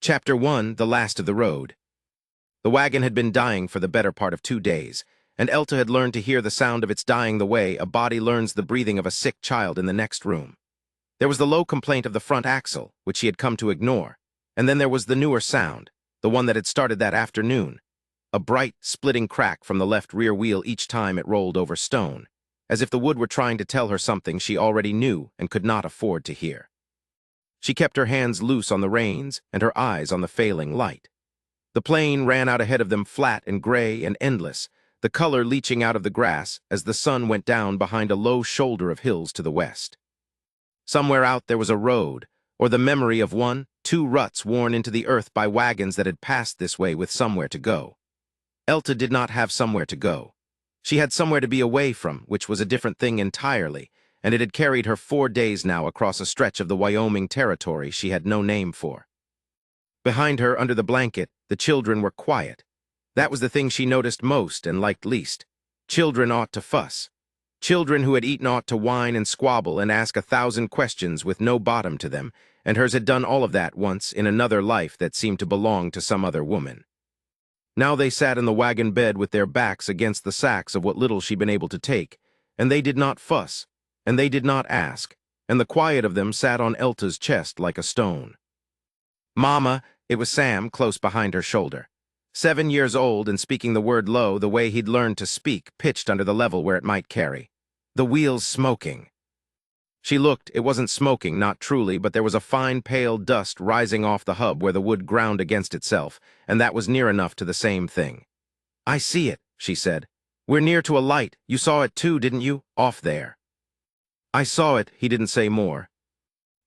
Chapter 1: The Last of the Road. The wagon had been dying for the better part of 2 days, and Elta had learned to hear the sound of its dying the way a body learns the breathing of a sick child in the next room. There was the low complaint of the front axle, which she had come to ignore, and then there was the newer sound, the one that had started that afternoon, a bright, splitting crack from the left rear wheel each time it rolled over stone, as if the wood were trying to tell her something she already knew and could not afford to hear. She kept her hands loose on the reins and her eyes on the failing light. The plain ran out ahead of them, flat and gray and endless, the color leaching out of the grass as the sun went down behind a low shoulder of hills to the west. Somewhere out there was a road, or the memory of two ruts worn into the earth by wagons that had passed this way with somewhere to go. Elta did not have somewhere to go. She had somewhere to be away from, which was a different thing entirely, and it had carried her 4 days now across a stretch of the Wyoming territory she had no name for. Behind her, under the blanket, the children were quiet. That was the thing she noticed most and liked least. Children ought to fuss. Children who had eaten ought to whine and squabble and ask 1,000 questions with no bottom to them, and hers had done all of that once in another life that seemed to belong to some other woman. Now they sat in the wagon bed with their backs against the sacks of what little she'd been able to take, and they did not fuss, and they did not ask, and the quiet of them sat on Elta's chest like a stone. "Mama," it was Sam close behind her shoulder. 7 years old and speaking the word low the way he'd learned to speak, pitched under the level where it might carry. "The wheel's smoking." She looked. It wasn't smoking, not truly, but there was a fine pale dust rising off the hub where the wood ground against itself, and that was near enough to the same thing. "I see it," she said. "We're near to a light. You saw it too, didn't you? Off there." "I saw it," he didn't say more.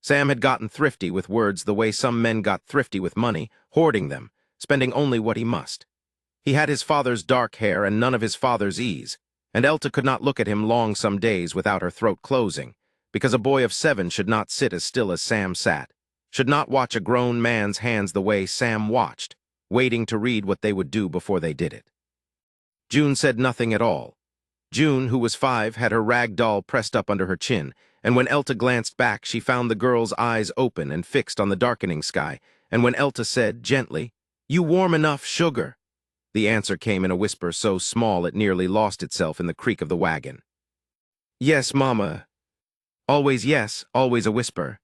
Sam had gotten thrifty with words the way some men got thrifty with money, hoarding them, spending only what he must. He had his father's dark hair and none of his father's ease, and Elta could not look at him long some days without her throat closing, because a boy of 7 should not sit as still as Sam sat, should not watch a grown man's hands the way Sam watched, waiting to read what they would do before they did it. June said nothing at all. June, who was 5, had her rag doll pressed up under her chin, and when Elta glanced back, she found the girl's eyes open and fixed on the darkening sky, and when Elta said, gently, "You warm enough, sugar?" the answer came in a whisper so small it nearly lost itself in the creak of the wagon. "Yes, Mama." Always yes, always a whisper.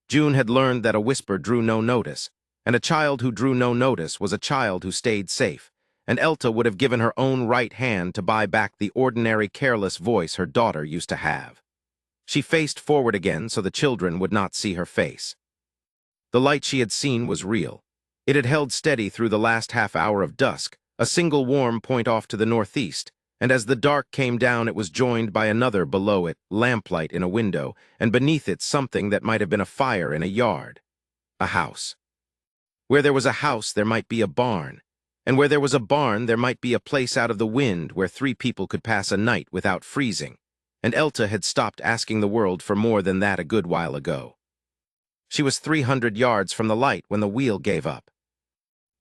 June had learned that a whisper drew no notice, and a child who drew no notice was a child who stayed safe, and Elta would have given her own right hand to buy back the ordinary, careless voice her daughter used to have. She faced forward again so the children would not see her face. The light she had seen was real. It had held steady through the last half hour of dusk, a single warm point off to the northeast, and as the dark came down it was joined by another below it, lamplight in a window, and beneath it something that might have been a fire in a yard. A house. Where there was a house there might be a barn, and where there was a barn there might be a place out of the wind where 3 people could pass a night without freezing, and Elta had stopped asking the world for more than that a good while ago. She was 300 yards from the light when the wheel gave up.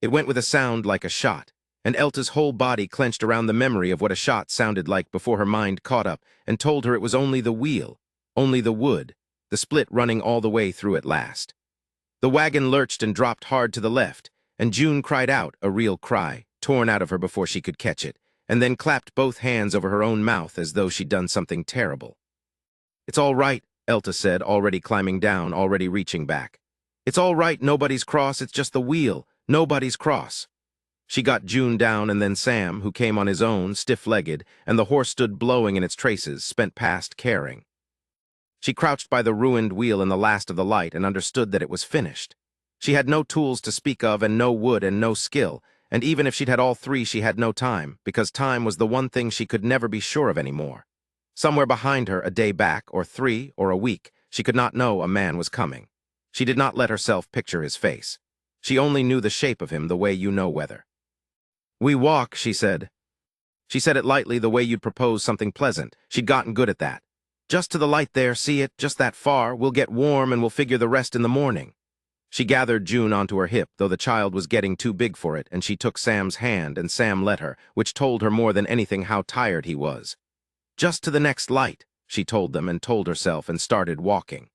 It went with a sound like a shot, and Elta's whole body clenched around the memory of what a shot sounded like before her mind caught up and told her it was only the wheel, only the wood, the split running all the way through at last. The wagon lurched and dropped hard to the left, and June cried out, a real cry, torn out of her before she could catch it, and then clapped both hands over her own mouth as though she'd done something terrible. "It's all right," Elta said, already climbing down, already reaching back. "It's all right, nobody's cross, it's just the wheel, nobody's cross." She got June down, and then Sam, who came on his own, stiff-legged, and the horse stood blowing in its traces, spent past caring. She crouched by the ruined wheel in the last of the light and understood that it was finished. She had no tools to speak of and no wood and no skill, and even if she'd had all 3 she had no time, because time was the one thing she could never be sure of anymore. Somewhere behind her, a day back, or 3, or a week, she could not know a man was coming. She did not let herself picture his face. She only knew the shape of him the way you know weather. "We walk," she said. She said it lightly, the way you'd propose something pleasant. She'd gotten good at that. "Just to the light there, see it, just that far. We'll get warm and we'll figure the rest in the morning." She gathered June onto her hip, though the child was getting too big for it, and she took Sam's hand, and Sam let her, which told her more than anything how tired he was. "Just to the next light," she told them and told herself and started walking.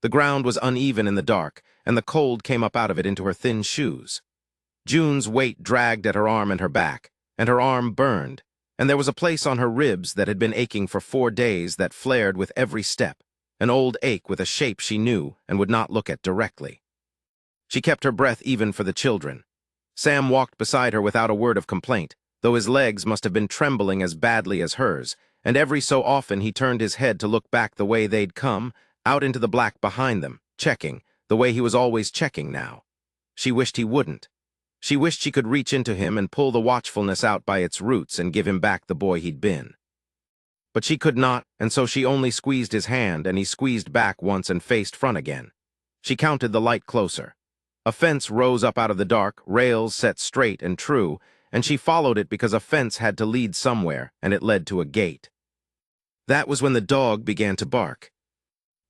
The ground was uneven in the dark, and the cold came up out of it into her thin shoes. June's weight dragged at her arm and her back, and her arm burned, and there was a place on her ribs that had been aching for 4 days that flared with every step, an old ache with a shape she knew and would not look at directly. She kept her breath even for the children. Sam walked beside her without a word of complaint, though his legs must have been trembling as badly as hers, and every so often he turned his head to look back the way they'd come, out into the black behind them, checking, the way he was always checking now. She wished he wouldn't. She wished she could reach into him and pull the watchfulness out by its roots and give him back the boy he'd been. But she could not, and so she only squeezed his hand, and he squeezed back once and faced front again. She counted the light closer. A fence rose up out of the dark, rails set straight and true, and she followed it because a fence had to lead somewhere, and it led to a gate. That was when the dog began to bark.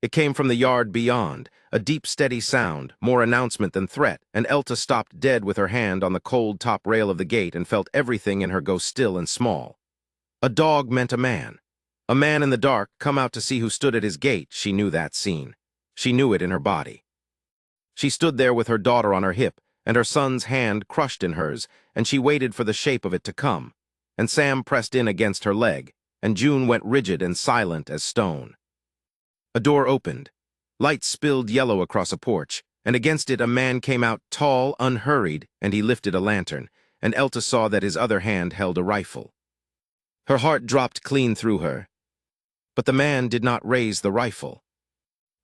It came from the yard beyond, a deep, steady sound, more announcement than threat, and Elta stopped dead with her hand on the cold top rail of the gate and felt everything in her go still and small. A dog meant a man. A man in the dark, come out to see who stood at his gate. She knew that scene. She knew it in her body. She stood there with her daughter on her hip, and her son's hand crushed in hers, and she waited for the shape of it to come. And Sam pressed in against her leg, and June went rigid and silent as stone. A door opened. Light spilled yellow across a porch, and against it a man came out tall, unhurried, and he lifted a lantern, and Elta saw that his other hand held a rifle. Her heart dropped clean through her. But the man did not raise the rifle.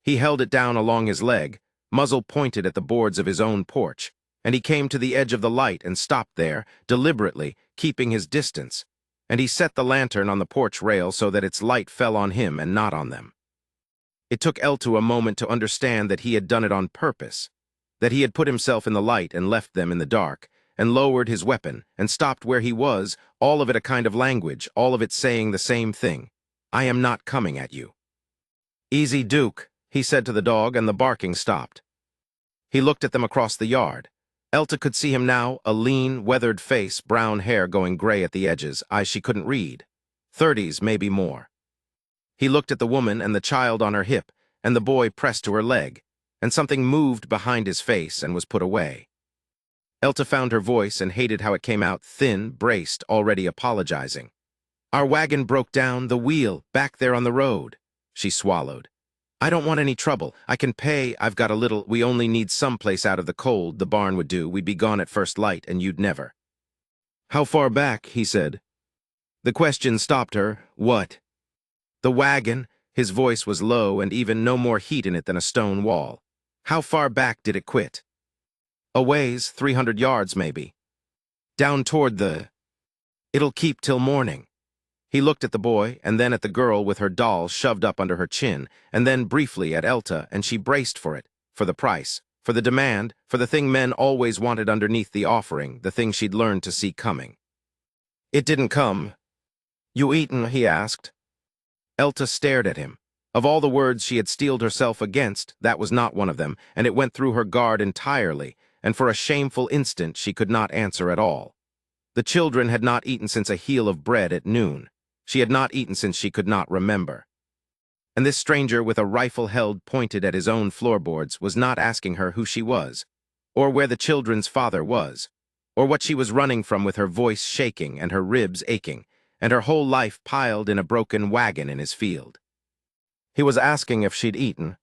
He held it down along his leg, muzzle pointed at the boards of his own porch, and he came to the edge of the light and stopped there, deliberately, keeping his distance, and he set the lantern on the porch rail so that its light fell on him and not on them. It took Elta a moment to understand that he had done it on purpose, that he had put himself in the light and left them in the dark, and lowered his weapon, and stopped where he was, all of it a kind of language, all of it saying the same thing. I am not coming at you. Easy, Duke, he said to the dog, and the barking stopped. He looked at them across the yard. Elta could see him now, a lean, weathered face, brown hair going gray at the edges, eyes she couldn't read. 30s, maybe more. He looked at the woman and the child on her hip, and the boy pressed to her leg, and something moved behind his face and was put away. Elta found her voice and hated how it came out thin, braced, already apologizing. Our wagon broke down, the wheel, back there on the road. She swallowed. I don't want any trouble. I can pay. I've got a little. We only need some place out of the cold. The barn would do. We'd be gone at first light, and you'd never. How far back? He said. The question stopped her. What? The wagon. His voice was low and even no more heat in it than a stone wall. How far back did it quit? A ways, 300 yards maybe. Down toward the... It'll keep till morning. He looked at the boy, and then at the girl with her doll shoved up under her chin, and then briefly at Elta, and she braced for it, for the price, for the demand, for the thing men always wanted underneath the offering, the thing she'd learned to see coming. It didn't come. You eaten? He asked. Elta stared at him. Of all the words she had steeled herself against, that was not one of them, and it went through her guard entirely, and for a shameful instant she could not answer at all. The children had not eaten since a heel of bread at noon. She had not eaten since she could not remember. And this stranger with a rifle held pointed at his own floorboards was not asking her who she was, or where the children's father was, or what she was running from with her voice shaking and her ribs aching, and her whole life piled in a broken wagon in his field. He was asking if she'd eaten.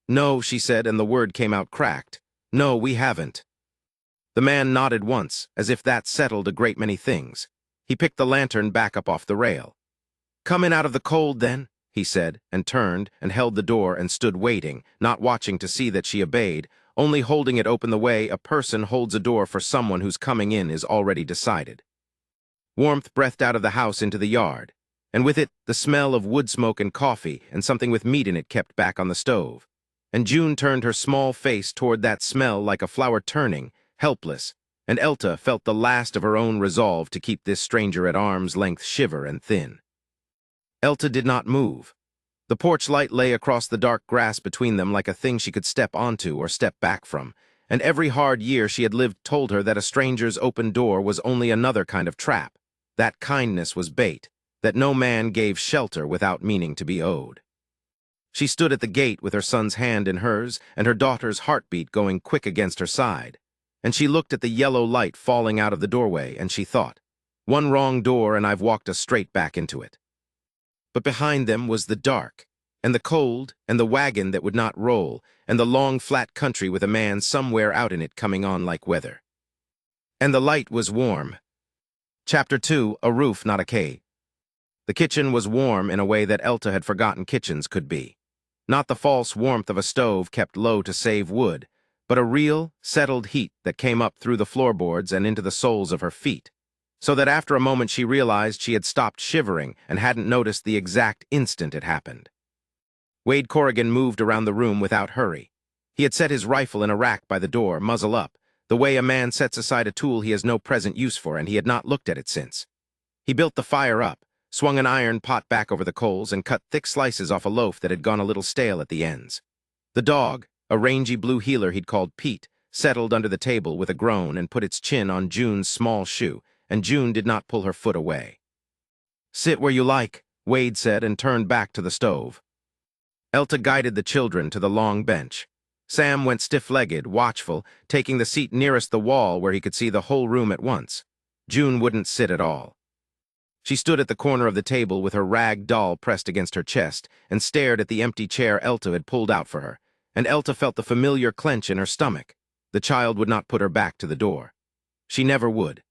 No, she said, and the word came out cracked. No, we haven't. The man nodded once, as if that settled a great many things. He picked the lantern back up off the rail. Come in out of the cold, then, he said, and turned and held the door and stood waiting, not watching to see that she obeyed, only holding it open the way a person holds a door for someone whose coming in is already decided. Warmth breathed out of the house into the yard, and with it the smell of wood smoke and coffee and something with meat in it kept back on the stove. And June turned her small face toward that smell like a flower turning, helpless, and Elta felt the last of her own resolve to keep this stranger at arm's length shiver and thin. Elta did not move. The porch light lay across the dark grass between them like a thing she could step onto or step back from, and every hard year she had lived told her that a stranger's open door was only another kind of trap, that kindness was bait, that no man gave shelter without meaning to be owed. She stood at the gate with her son's hand in hers and her daughter's heartbeat going quick against her side. And she looked at the yellow light falling out of the doorway, and she thought, "One wrong door and I've walked us straight back into it." But behind them was the dark, and the cold, and the wagon that would not roll, and the long flat country with a man somewhere out in it coming on like weather. And the light was warm. Chapter 2, A Roof, Not a Cave. The kitchen was warm in a way that Elta had forgotten kitchens could be. Not the false warmth of a stove kept low to save wood, but a real, settled heat that came up through the floorboards and into the soles of her feet, so that after a moment she realized she had stopped shivering and hadn't noticed the exact instant it happened. Wade Corrigan moved around the room without hurry. He had set his rifle in a rack by the door, muzzle up, the way a man sets aside a tool he has no present use for, and he had not looked at it since. He built the fire up, swung an iron pot back over the coals, and cut thick slices off a loaf that had gone a little stale at the ends. The dog, a rangy blue heeler he'd called Pete, settled under the table with a groan and put its chin on June's small shoe, and June did not pull her foot away. "Sit where you like," Wade said, and turned back to the stove. Elta guided the children to the long bench. Sam went stiff-legged, watchful, taking the seat nearest the wall where he could see the whole room at once. June wouldn't sit at all. She stood at the corner of the table with her rag doll pressed against her chest and stared at the empty chair Elta had pulled out for her, and Elta felt the familiar clench in her stomach. The child would not put her back to the door. She never would.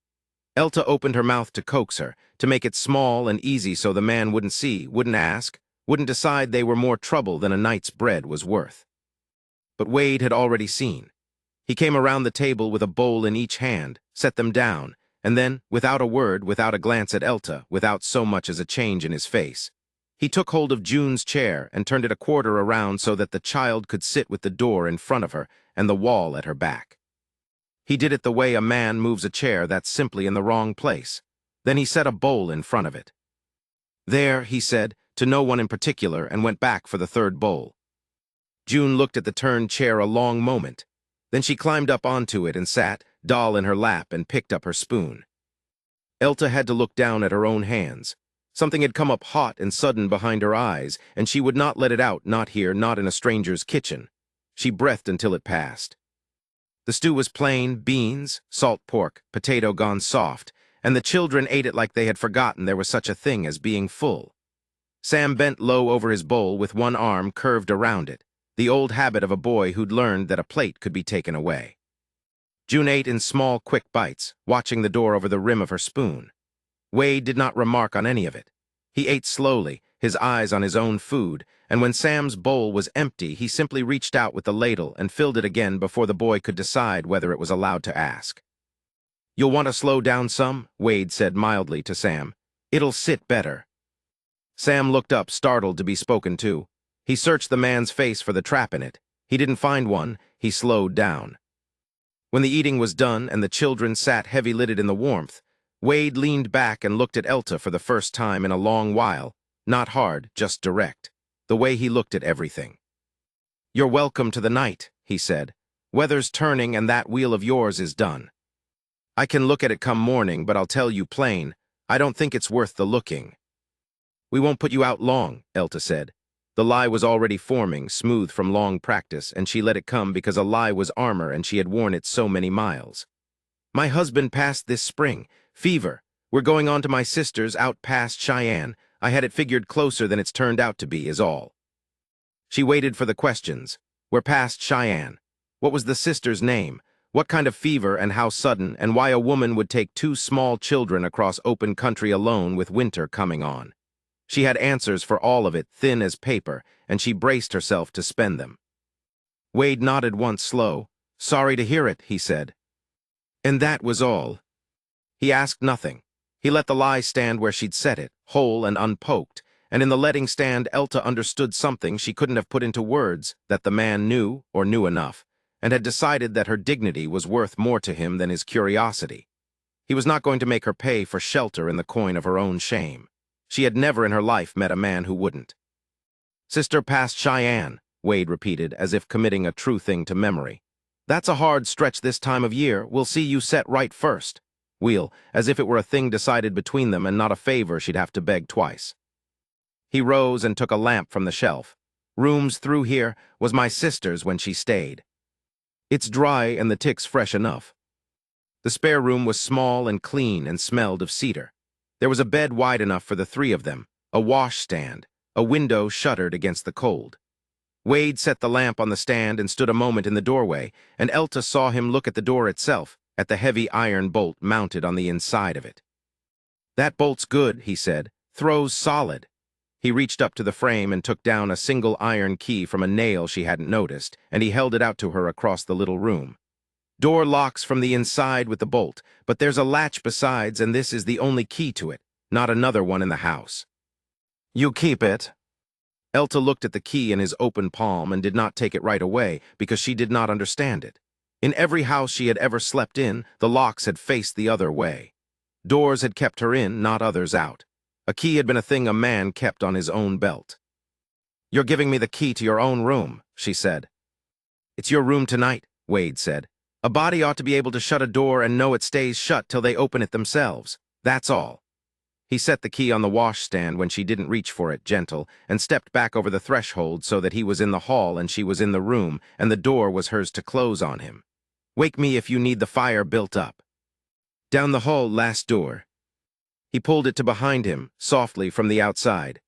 Elta opened her mouth to coax her, to make it small and easy so the man wouldn't see, wouldn't ask, wouldn't decide they were more trouble than a night's bread was worth. But Wade had already seen. He came around the table with a bowl in each hand, set them down, and then, without a word, without a glance at Elta, without so much as a change in his face, he took hold of June's chair and turned it a quarter around so that the child could sit with the door in front of her and the wall at her back. He did it the way a man moves a chair that's simply in the wrong place. Then he set a bowl in front of it. "There," he said, to no one in particular, and went back for the third bowl. June looked at the turned chair a long moment. Then she climbed up onto it and sat, doll in her lap, and picked up her spoon. Elta had to look down at her own hands. Something had come up hot and sudden behind her eyes, and she would not let it out, not here, not in a stranger's kitchen. She breathed until it passed. The stew was plain, beans, salt pork, potato gone soft, and the children ate it like they had forgotten there was such a thing as being full. Sam bent low over his bowl with one arm curved around it, the old habit of a boy who'd learned that a plate could be taken away. June ate in small, quick bites, watching the door over the rim of her spoon. Wade did not remark on any of it. He ate slowly, his eyes on his own food, and when Sam's bowl was empty, he simply reached out with the ladle and filled it again before the boy could decide whether it was allowed to ask. "You'll want to slow down some," Wade said mildly to Sam. "It'll sit better." Sam looked up, startled to be spoken to. He searched the man's face for the trap in it. He didn't find one. He slowed down. When the eating was done and the children sat heavy-lidded in the warmth, Wade leaned back and looked at Elta for the first time in a long while, not hard, just direct, the way he looked at everything. "You're welcome to the night," he said. "Weather's turning and that wheel of yours is done. I can look at it come morning, but I'll tell you plain, I don't think it's worth the looking." "We won't put you out long," Elta said. The lie was already forming, smooth from long practice, and she let it come because a lie was armor and she had worn it so many miles. "My husband passed this spring. Fever. We're going on to my sister's out past Cheyenne. I had it figured closer than it's turned out to be, is all." She waited for the questions. We're past Cheyenne. What was the sister's name? What kind of fever and how sudden, and why a woman would take 2 small children across open country alone with winter coming on. She had answers for all of it, thin as paper, and she braced herself to spend them. Wade nodded once slow. "Sorry to hear it," he said. And that was all. He asked nothing. He let the lie stand where she'd set it, whole and unpoked, and in the letting stand Elta understood something she couldn't have put into words, that the man knew, or knew enough, and had decided that her dignity was worth more to him than his curiosity. He was not going to make her pay for shelter in the coin of her own shame. She had never in her life met a man who wouldn't. "Sister past Cheyenne," Wade repeated, as if committing a true thing to memory. "That's a hard stretch this time of year. We'll see you set right first." We'll, as if it were a thing decided between them and not a favor she'd have to beg twice. He rose and took a lamp from the shelf. Rooms through here was my sister's when she stayed. It's dry and the ticks fresh enough. The spare room was small and clean and smelled of cedar. There was a bed wide enough for the three of them, a washstand, a window shuttered against the cold. Wade set the lamp on the stand and stood a moment in the doorway, and Elta saw him look at the door itself, at the heavy iron bolt mounted on the inside of it. "That bolt's good," he said. "Throws solid." He reached up to the frame and took down a single iron key from a nail she hadn't noticed, and he held it out to her across the little room. "Door locks from the inside with the bolt, but there's a latch besides, and this is the only key to it, not another one in the house. You keep it." Elta looked at the key in his open palm and did not take it right away because she did not understand it. In every house she had ever slept in, the locks had faced the other way. Doors had kept her in, not others out. A key had been a thing a man kept on his own belt. "You're giving me the key to your own room," she said. "It's your room tonight," Wade said. "A body ought to be able to shut a door and know it stays shut till they open it themselves. That's all." He set the key on the washstand when she didn't reach for it, gentle, and stepped back over the threshold so that he was in the hall and she was in the room, and the door was hers to close on him. "Wake me if you need the fire built up." "Down the hall, last door." He pulled it to behind him, softly from the outside.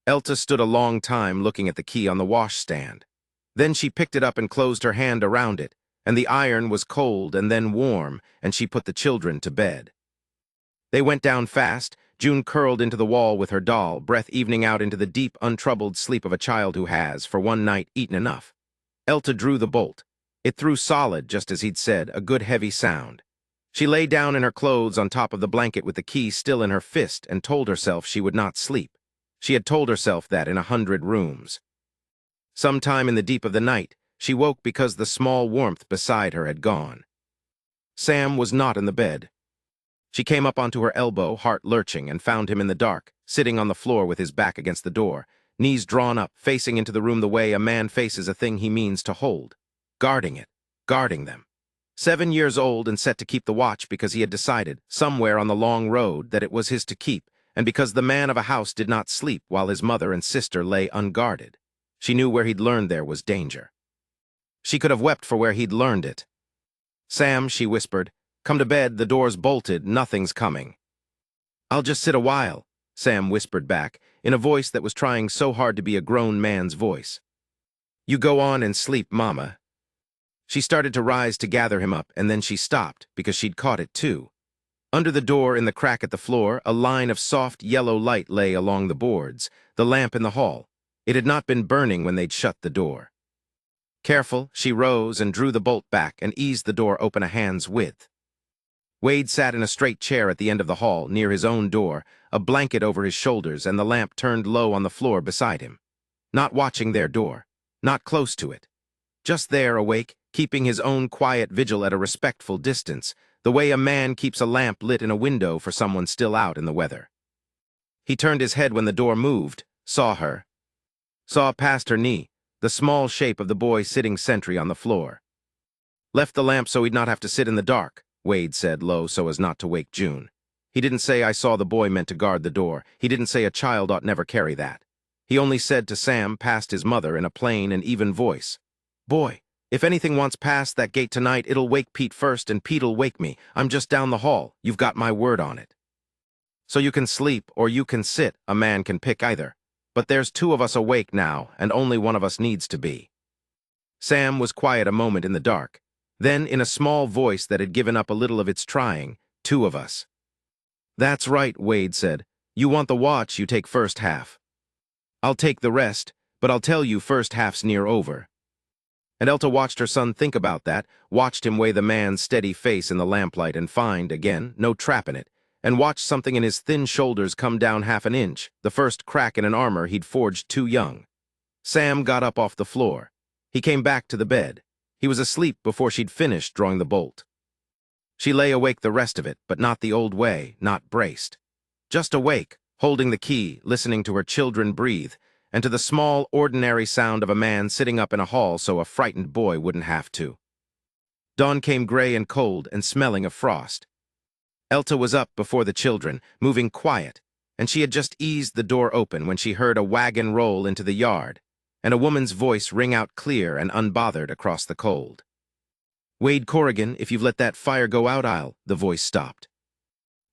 Elta stood a long time looking at the key on the washstand. Then she picked it up and closed her hand around it, and the iron was cold and then warm, and she put the children to bed. They went down fast, June curled into the wall with her doll, breath evening out into the deep, untroubled sleep of a child who has, for one night, eaten enough. Elta drew the bolt. It threw solid, just as he'd said, a good heavy sound. She lay down in her clothes on top of the blanket with the key still in her fist and told herself she would not sleep. She had told herself that in 100 rooms. Sometime in the deep of the night, she woke because the small warmth beside her had gone. Sam was not in the bed. She came up onto her elbow, heart lurching, and found him in the dark, sitting on the floor with his back against the door, knees drawn up, facing into the room the way a man faces a thing he means to hold. Guarding it. Guarding them. 7 years old and set to keep the watch because he had decided, somewhere on the long road, that it was his to keep, and because the man of a house did not sleep while his mother and sister lay unguarded. She knew where he'd learned there was danger. She could have wept for where he'd learned it. "Sam," she whispered, "come to bed, the door's bolted, nothing's coming." "I'll just sit a while," Sam whispered back, in a voice that was trying so hard to be a grown man's voice. "You go on and sleep, Mama." She started to rise to gather him up, and then she stopped, because she'd caught it too. Under the door, in the crack at the floor, a line of soft yellow light lay along the boards, the lamp in the hall. It had not been burning when they'd shut the door. Careful, she rose and drew the bolt back and eased the door open a hand's width. Wade sat in a straight chair at the end of the hall, near his own door, a blanket over his shoulders and the lamp turned low on the floor beside him. Not watching their door, not close to it. Just there, awake, keeping his own quiet vigil at a respectful distance, the way a man keeps a lamp lit in a window for someone still out in the weather. He turned his head when the door moved, saw her. Saw past her knee, the small shape of the boy sitting sentry on the floor. "Left the lamp so he'd not have to sit in the dark," Wade said low so as not to wake June. He didn't say I saw the boy meant to guard the door. He didn't say a child ought never carry that. He only said to Sam past his mother in a plain and even voice, "Boy, if anything wants past that gate tonight, it'll wake Pete first and Pete'll wake me. I'm just down the hall. You've got my word on it. So you can sleep or you can sit, a man can pick either. But there's 2 of us awake now, and only one of us needs to be." Sam was quiet a moment in the dark. Then, in a small voice that had given up a little of its trying, 2 of us. "That's right," Wade said. "You want the watch, you take first half. I'll take the rest, but I'll tell you first half's near over." And Elta watched her son think about that, watched him weigh the man's steady face in the lamplight and find, again, no trap in it, and watched something in his thin shoulders come down half an inch, the first crack in an armor he'd forged too young. Sam got up off the floor. He came back to the bed. He was asleep before she'd finished drawing the bolt. She lay awake the rest of it, but not the old way, not braced. Just awake, holding the key, listening to her children breathe, and to the small, ordinary sound of a man sitting up in a hall so a frightened boy wouldn't have to. Dawn came gray and cold and smelling of frost. Elta was up before the children, moving quiet, and she had just eased the door open when she heard a wagon roll into the yard. and a woman's voice ring out clear and unbothered across the cold. "Wade Corrigan, if you've let that fire go out, the voice stopped.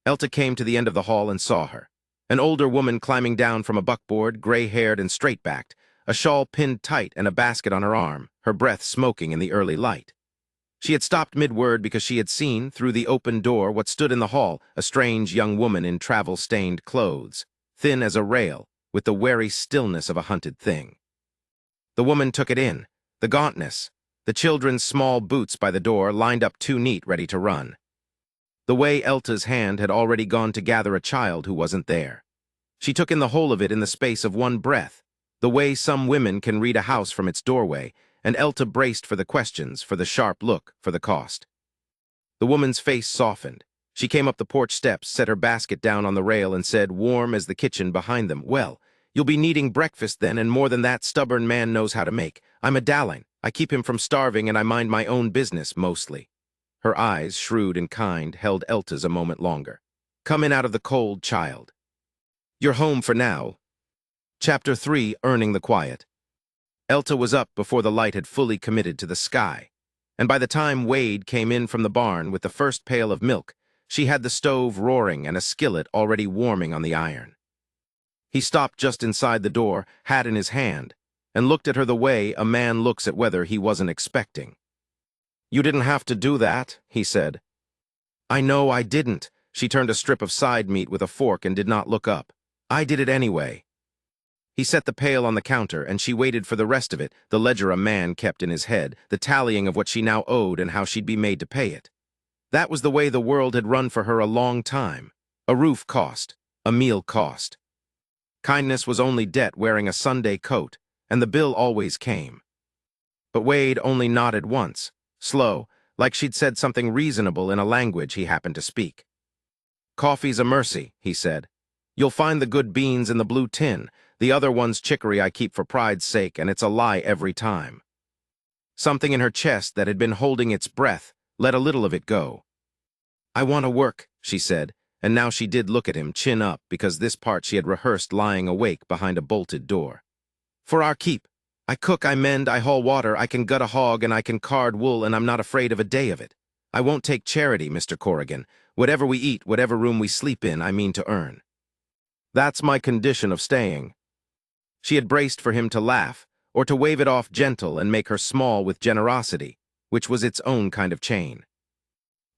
Elta came to the end of the hall and saw her. An older woman climbing down from a buckboard, gray-haired and straight-backed, a shawl pinned tight and a basket on her arm, her breath smoking in the early light. She had stopped mid-word because she had seen, through the open door, what stood in the hall, a strange young woman in travel-stained clothes, thin as a rail, with the wary stillness of a hunted thing. The woman took it in, the gauntness, the children's small boots by the door lined up too neat, ready to run. The way Elta's hand had already gone to gather a child who wasn't there. She took in the whole of it in the space of one breath, the way some women can read a house from its doorway, and Elta braced for the questions, for the sharp look, for the cost. The woman's face softened. She came up the porch steps, set her basket down on the rail, and said, warm as the kitchen behind them, "Well, you'll be needing breakfast then, and more than that stubborn man knows how to make. I'm a Dalline. I keep him from starving, and I mind my own business, mostly." Her eyes, shrewd and kind, held Elta's a moment longer. "Come in out of the cold, child. You're home for now." Chapter 3, Earning the Quiet. Elta was up before the light had fully committed to the sky, and by the time Wade came in from the barn with the first pail of milk, she had the stove roaring and a skillet already warming on the iron. He stopped just inside the door, hat in his hand, and looked at her the way a man looks at weather he wasn't expecting. "You didn't have to do that," he said. "I know I didn't." She turned a strip of side meat with a fork and did not look up. "I did it anyway." He set the pail on the counter, and she waited for the rest of it, the ledger a man kept in his head, the tallying of what she now owed and how she'd be made to pay it. That was the way the world had run for her a long time. A roof cost, a meal cost. Kindness was only debt wearing a Sunday coat, and the bill always came. But Wade only nodded once, slow, like she'd said something reasonable in a language he happened to speak. "Coffee's a mercy," he said. "You'll find the good beans in the blue tin. The other one's chicory I keep for pride's sake, and it's a lie every time." Something in her chest that had been holding its breath let a little of it go. "I want to work," she said, and now she did look at him, chin up, because this part she had rehearsed lying awake behind a bolted door. "For our keep. I cook, I mend, I haul water, I can gut a hog, and I can card wool, and I'm not afraid of a day of it. I won't take charity, Mr. Corrigan. Whatever we eat, whatever room we sleep in, I mean to earn. That's my condition of staying." She had braced for him to laugh, or to wave it off gentle and make her small with generosity, which was its own kind of chain.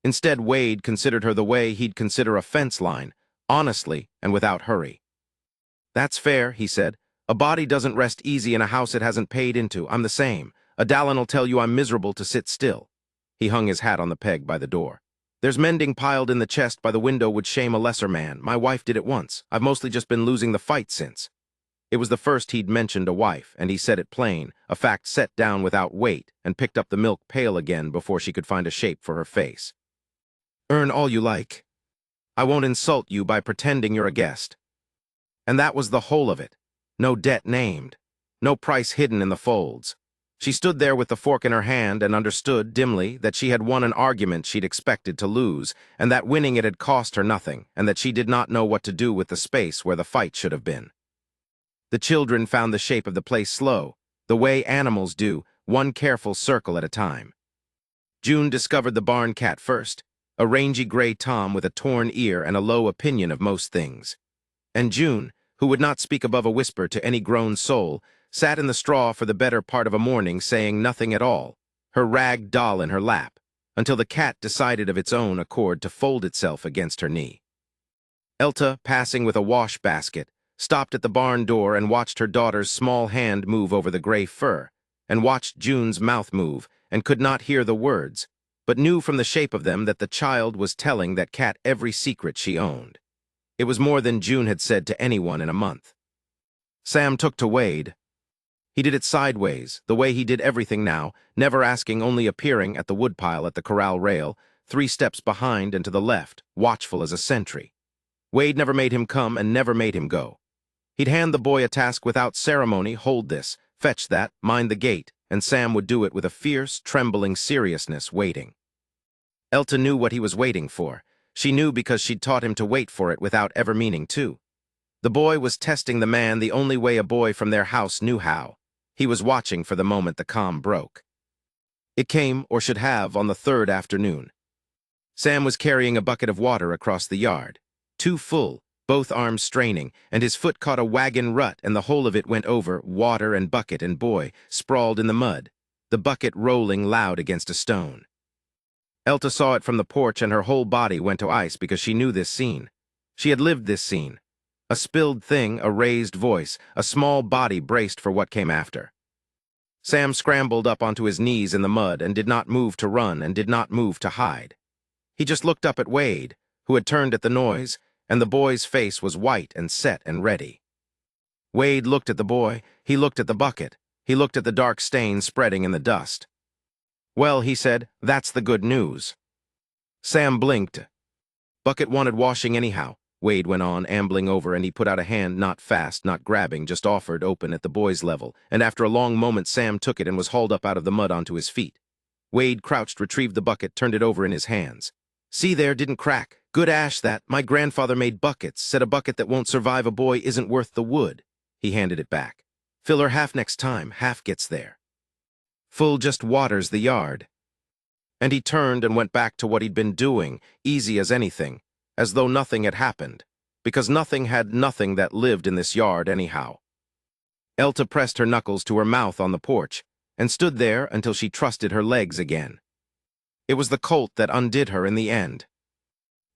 Instead, Wade considered her the way he'd consider a fence line, honestly and without hurry. "That's fair," he said. "A body doesn't rest easy in a house it hasn't paid into. I'm the same. A Dallin'll tell you I'm miserable to sit still." He hung his hat on the peg by the door. "There's mending piled in the chest by the window would shame a lesser man. My wife did it once. I've mostly just been losing the fight since." It was the first he'd mentioned a wife, and he said it plain, a fact set down without weight, and picked up the milk pail again before she could find a shape for her face. "Earn all you like. I won't insult you by pretending you're a guest." And that was the whole of it. No debt named. No price hidden in the folds. She stood there with the fork in her hand and understood, dimly, that she had won an argument she'd expected to lose, and that winning it had cost her nothing, and that she did not know what to do with the space where the fight should have been. The children found the shape of the place slow, the way animals do, one careful circle at a time. June discovered the barn cat first, a rangy gray tom with a torn ear and a low opinion of most things. And June, who would not speak above a whisper to any grown soul, sat in the straw for the better part of a morning saying nothing at all, her rag doll in her lap, until the cat decided of its own accord to fold itself against her knee. Elta, passing with a wash basket, stopped at the barn door and watched her daughter's small hand move over the gray fur, and watched June's mouth move, and could not hear the words, but knew from the shape of them that the child was telling that cat every secret she owned. It was more than June had said to anyone in a month. Sam took to Wade. He did it sideways, the way he did everything now, never asking, only appearing at the woodpile at the corral rail, 3 steps behind and to the left, watchful as a sentry. Wade never made him come and never made him go. He'd hand the boy a task without ceremony, hold this, fetch that, mind the gate, and Sam would do it with a fierce, trembling seriousness, waiting. Elta knew what he was waiting for. She knew because she'd taught him to wait for it without ever meaning to. The boy was testing the man the only way a boy from their house knew how. He was watching for the moment the calm broke. It came, or should have, on the third afternoon. Sam was carrying a bucket of water across the yard, too full, both arms straining, and his foot caught a wagon rut and the whole of it went over, water and bucket and boy, sprawled in the mud, the bucket rolling loud against a stone. Elta saw it from the porch and her whole body went to ice because she knew this scene. She had lived this scene. A spilled thing, a raised voice, a small body braced for what came after. Sam scrambled up onto his knees in the mud and did not move to run and did not move to hide. He just looked up at Wade, who had turned at the noise, and the boy's face was white and set and ready. Wade looked at the boy, he looked at the bucket, he looked at the dark stain spreading in the dust. "Well," he said, "that's the good news." Sam blinked. "Bucket wanted washing anyhow," Wade went on, ambling over, and he put out a hand, not fast, not grabbing, just offered, open at the boy's level, and after a long moment Sam took it and was hauled up out of the mud onto his feet. Wade crouched, retrieved the bucket, turned it over in his hands. "See there, didn't crack. Good ash that. My grandfather made buckets, said a bucket that won't survive a boy isn't worth the wood." He handed it back. "Fill her half next time, half gets there. Full just waters the yard." And he turned and went back to what he'd been doing, easy as anything, as though nothing had happened, because nothing had nothing that lived in this yard anyhow. Elta pressed her knuckles to her mouth on the porch, and stood there until she trusted her legs again. It was the colt that undid her in the end.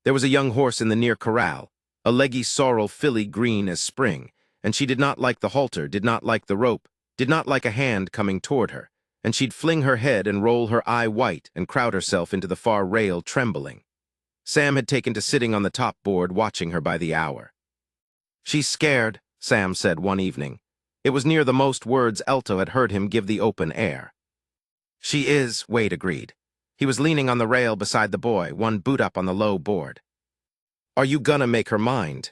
There was a young horse in the near corral, a leggy sorrel filly green as spring, and she did not like the halter, did not like the rope, did not like a hand coming toward her, and she'd fling her head and roll her eye white and crowd herself into the far rail trembling. Sam had taken to sitting on the top board watching her by the hour. "She's scared," Sam said one evening. It was near the most words Elta had heard him give the open air. "She is," Wade agreed. He was leaning on the rail beside the boy, one boot up on the low board. "Are you gonna make her mind?"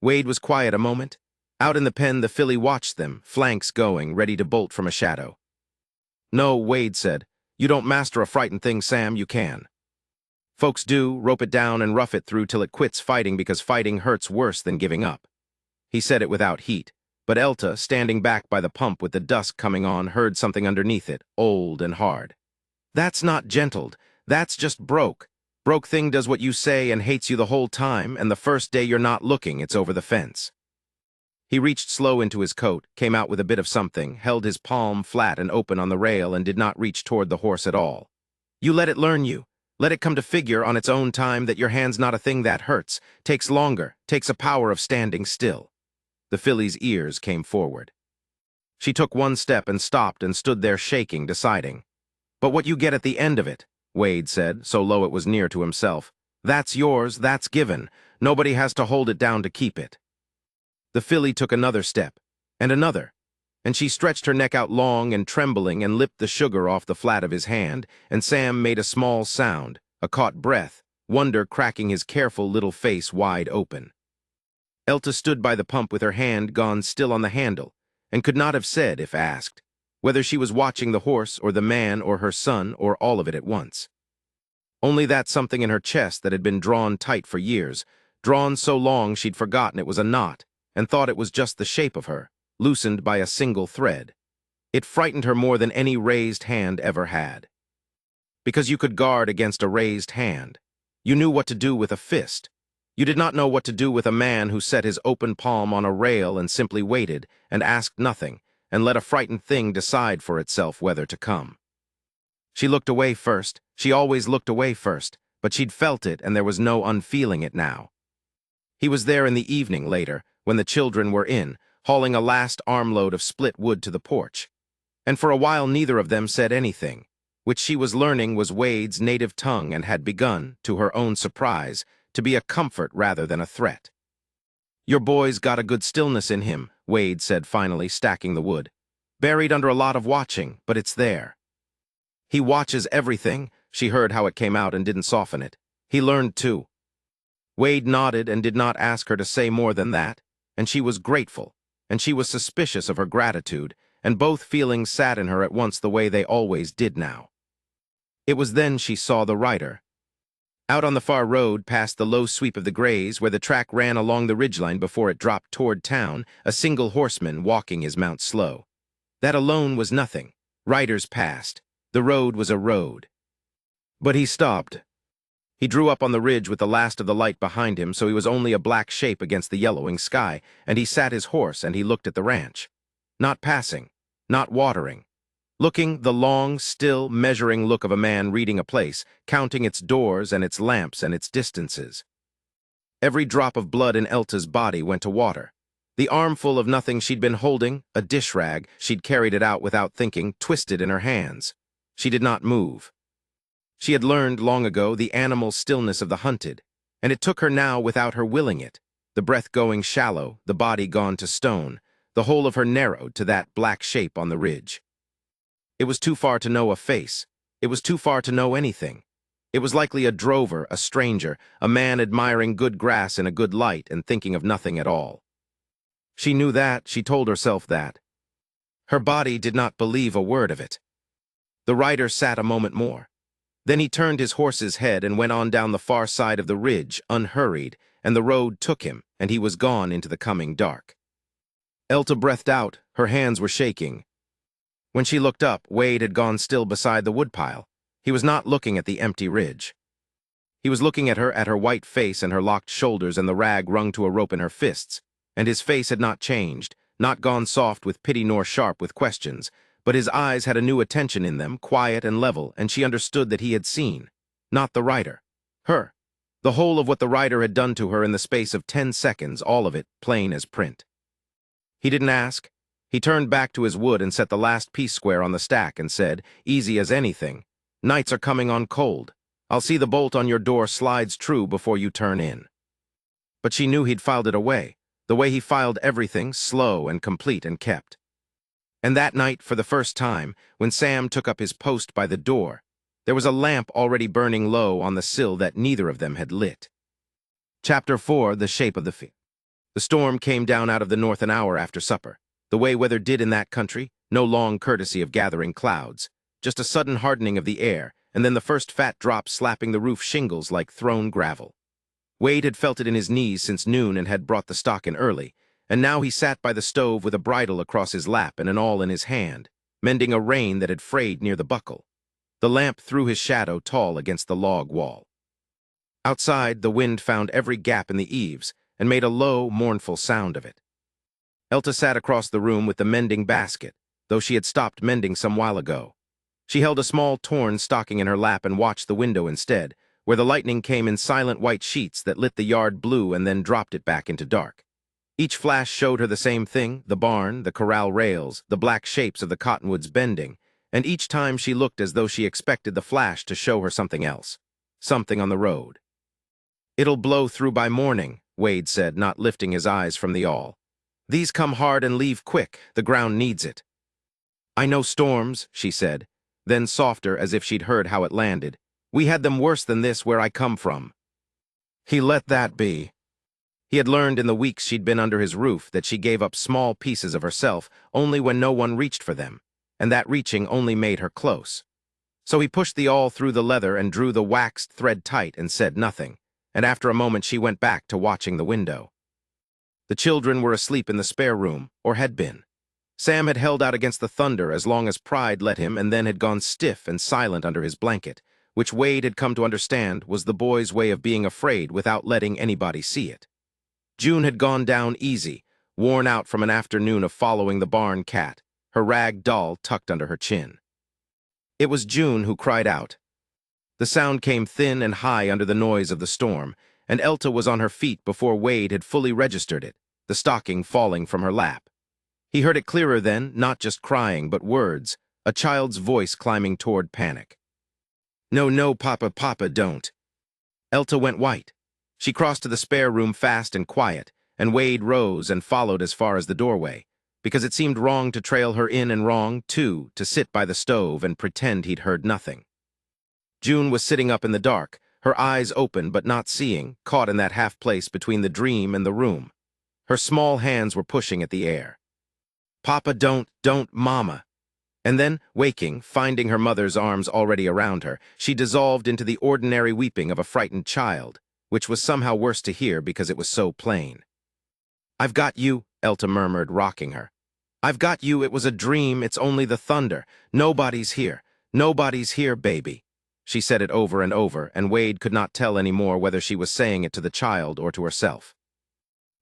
Wade was quiet a moment. Out in the pen the filly watched them, flanks going, ready to bolt from a shadow. "No," Wade said. "You don't master a frightened thing, Sam, you can. Folks do, rope it down and rough it through till it quits fighting because fighting hurts worse than giving up." He said it without heat, but Elta, standing back by the pump with the dusk coming on, heard something underneath it, old and hard. "That's not gentled, that's just broke. Broke thing does what you say and hates you the whole time, and the first day you're not looking, it's over the fence." He reached slow into his coat, came out with a bit of something, held his palm flat and open on the rail and did not reach toward the horse at all. "You let it learn you. Let it come to figure on its own time that your hand's not a thing that hurts, takes longer, takes a power of standing still." The filly's ears came forward. She took one step and stopped and stood there shaking, deciding. "But what you get at the end of it," Wade said, so low it was near to himself, "that's yours, that's given. Nobody has to hold it down to keep it." The filly took another step, and she stretched her neck out long and trembling and lipped the sugar off the flat of his hand, and Sam made a small sound, a caught breath, wonder cracking his careful little face wide open. Elta stood by the pump with her hand gone still on the handle, and could not have said, if asked, whether she was watching the horse or the man or her son or all of it at once. Only that something in her chest that had been drawn tight for years, drawn so long she'd forgotten it was a knot, and thought it was just the shape of her, loosened by a single thread. It frightened her more than any raised hand ever had. Because you could guard against a raised hand. You knew what to do with a fist. You did not know what to do with a man who set his open palm on a rail and simply waited, and asked nothing, and let a frightened thing decide for itself whether to come. She looked away first. She always looked away first, but she'd felt it and there was no unfeeling it now. He was there in the evening later, when the children were in, hauling a last armload of split wood to the porch. And for a while neither of them said anything, which she was learning was Wade's native tongue and had begun, to her own surprise, to be a comfort rather than a threat. "Your boy's got a good stillness in him," Wade said finally, stacking the wood. "Buried under a lot of watching, but it's there. He watches everything." She heard how it came out and didn't soften it. "He learned too." Wade nodded and did not ask her to say more than that, and she was grateful, and she was suspicious of her gratitude, and both feelings sat in her at once the way they always did now. It was then she saw the rider. Out on the far road, past the low sweep of the grays, where the track ran along the ridgeline before it dropped toward town, a single horseman walking his mount slow. That alone was nothing. Riders passed. The road was a road. But he stopped. He drew up on the ridge with the last of the light behind him, so he was only a black shape against the yellowing sky, and he sat his horse and he looked at the ranch. Not passing, not watering. Looking the long, still, measuring look of a man reading a place, counting its doors and its lamps and its distances. Every drop of blood in Elta's body went to water. The armful of nothing she'd been holding, a dish rag, she'd carried it out without thinking, twisted in her hands. She did not move. She had learned long ago the animal stillness of the hunted, and it took her now without her willing it, the breath going shallow, the body gone to stone, the whole of her narrowed to that black shape on the ridge. It was too far to know a face. It was too far to know anything. It was likely a drover, a stranger, a man admiring good grass in a good light and thinking of nothing at all. She knew that, she told herself that. Her body did not believe a word of it. The rider sat a moment more. Then he turned his horse's head and went on down the far side of the ridge, unhurried, and the road took him, and he was gone into the coming dark. Elta breathed out, her hands were shaking. When she looked up, Wade had gone still beside the woodpile. He was not looking at the empty ridge. He was looking at her white face and her locked shoulders and the rag wrung to a rope in her fists, and his face had not changed, not gone soft with pity nor sharp with questions, but his eyes had a new attention in them, quiet and level, and she understood that he had seen, not the rider, her, the whole of what the rider had done to her in the space of 10 seconds, all of it, plain as print. He didn't ask. He turned back to his wood and set the last piece square on the stack and said, easy as anything, nights are coming on cold. I'll see the bolt on your door slides true before you turn in. But she knew he'd filed it away, the way he filed everything, slow and complete and kept. And that night, for the first time, when Sam took up his post by the door, there was a lamp already burning low on the sill that neither of them had lit. Chapter 4, The Shape of the Fear. The storm came down out of the north an hour after supper. The way weather did in that country, no long courtesy of gathering clouds, just a sudden hardening of the air, and then the first fat drop slapping the roof shingles like thrown gravel. Wade had felt it in his knees since noon and had brought the stock in early, and now he sat by the stove with a bridle across his lap and an awl in his hand, mending a rein that had frayed near the buckle. The lamp threw his shadow tall against the log wall. Outside, the wind found every gap in the eaves and made a low, mournful sound of it. Elta sat across the room with the mending basket, though she had stopped mending some while ago. She held a small torn stocking in her lap and watched the window instead, where the lightning came in silent white sheets that lit the yard blue and then dropped it back into dark. Each flash showed her the same thing, the barn, the corral rails, the black shapes of the cottonwoods bending, and each time she looked as though she expected the flash to show her something else, something on the road. It'll blow through by morning, Wade said, not lifting his eyes from the awl. These come hard and leave quick, the ground needs it. I know storms, she said, then softer as if she'd heard how it landed. We had them worse than this where I come from. He let that be. He had learned in the weeks she'd been under his roof that she gave up small pieces of herself only when no one reached for them, and that reaching only made her close. So he pushed the awl through the leather and drew the waxed thread tight and said nothing, and after a moment she went back to watching the window. The children were asleep in the spare room, or had been. Sam had held out against the thunder as long as pride let him and then had gone stiff and silent under his blanket, which Wade had come to understand was the boy's way of being afraid without letting anybody see it. June had gone down easy, worn out from an afternoon of following the barn cat, her rag doll tucked under her chin. It was June who cried out. The sound came thin and high under the noise of the storm, and Elta was on her feet before Wade had fully registered it, the stocking falling from her lap. He heard it clearer then, not just crying, but words, a child's voice climbing toward panic. No, no, Papa, Papa, don't. Elta went white. She crossed to the spare room fast and quiet, and Wade rose and followed as far as the doorway, because it seemed wrong to trail her in and wrong, too, to sit by the stove and pretend he'd heard nothing. June was sitting up in the dark, her eyes open but not seeing, caught in that half place between the dream and the room. Her small hands were pushing at the air. Papa, don't, Mama. And then, waking, finding her mother's arms already around her, she dissolved into the ordinary weeping of a frightened child, which was somehow worse to hear because it was so plain. I've got you, Elta murmured, rocking her. I've got you, it was a dream, it's only the thunder. Nobody's here. Nobody's here, baby. She said it over and over, and Wade could not tell any more whether she was saying it to the child or to herself.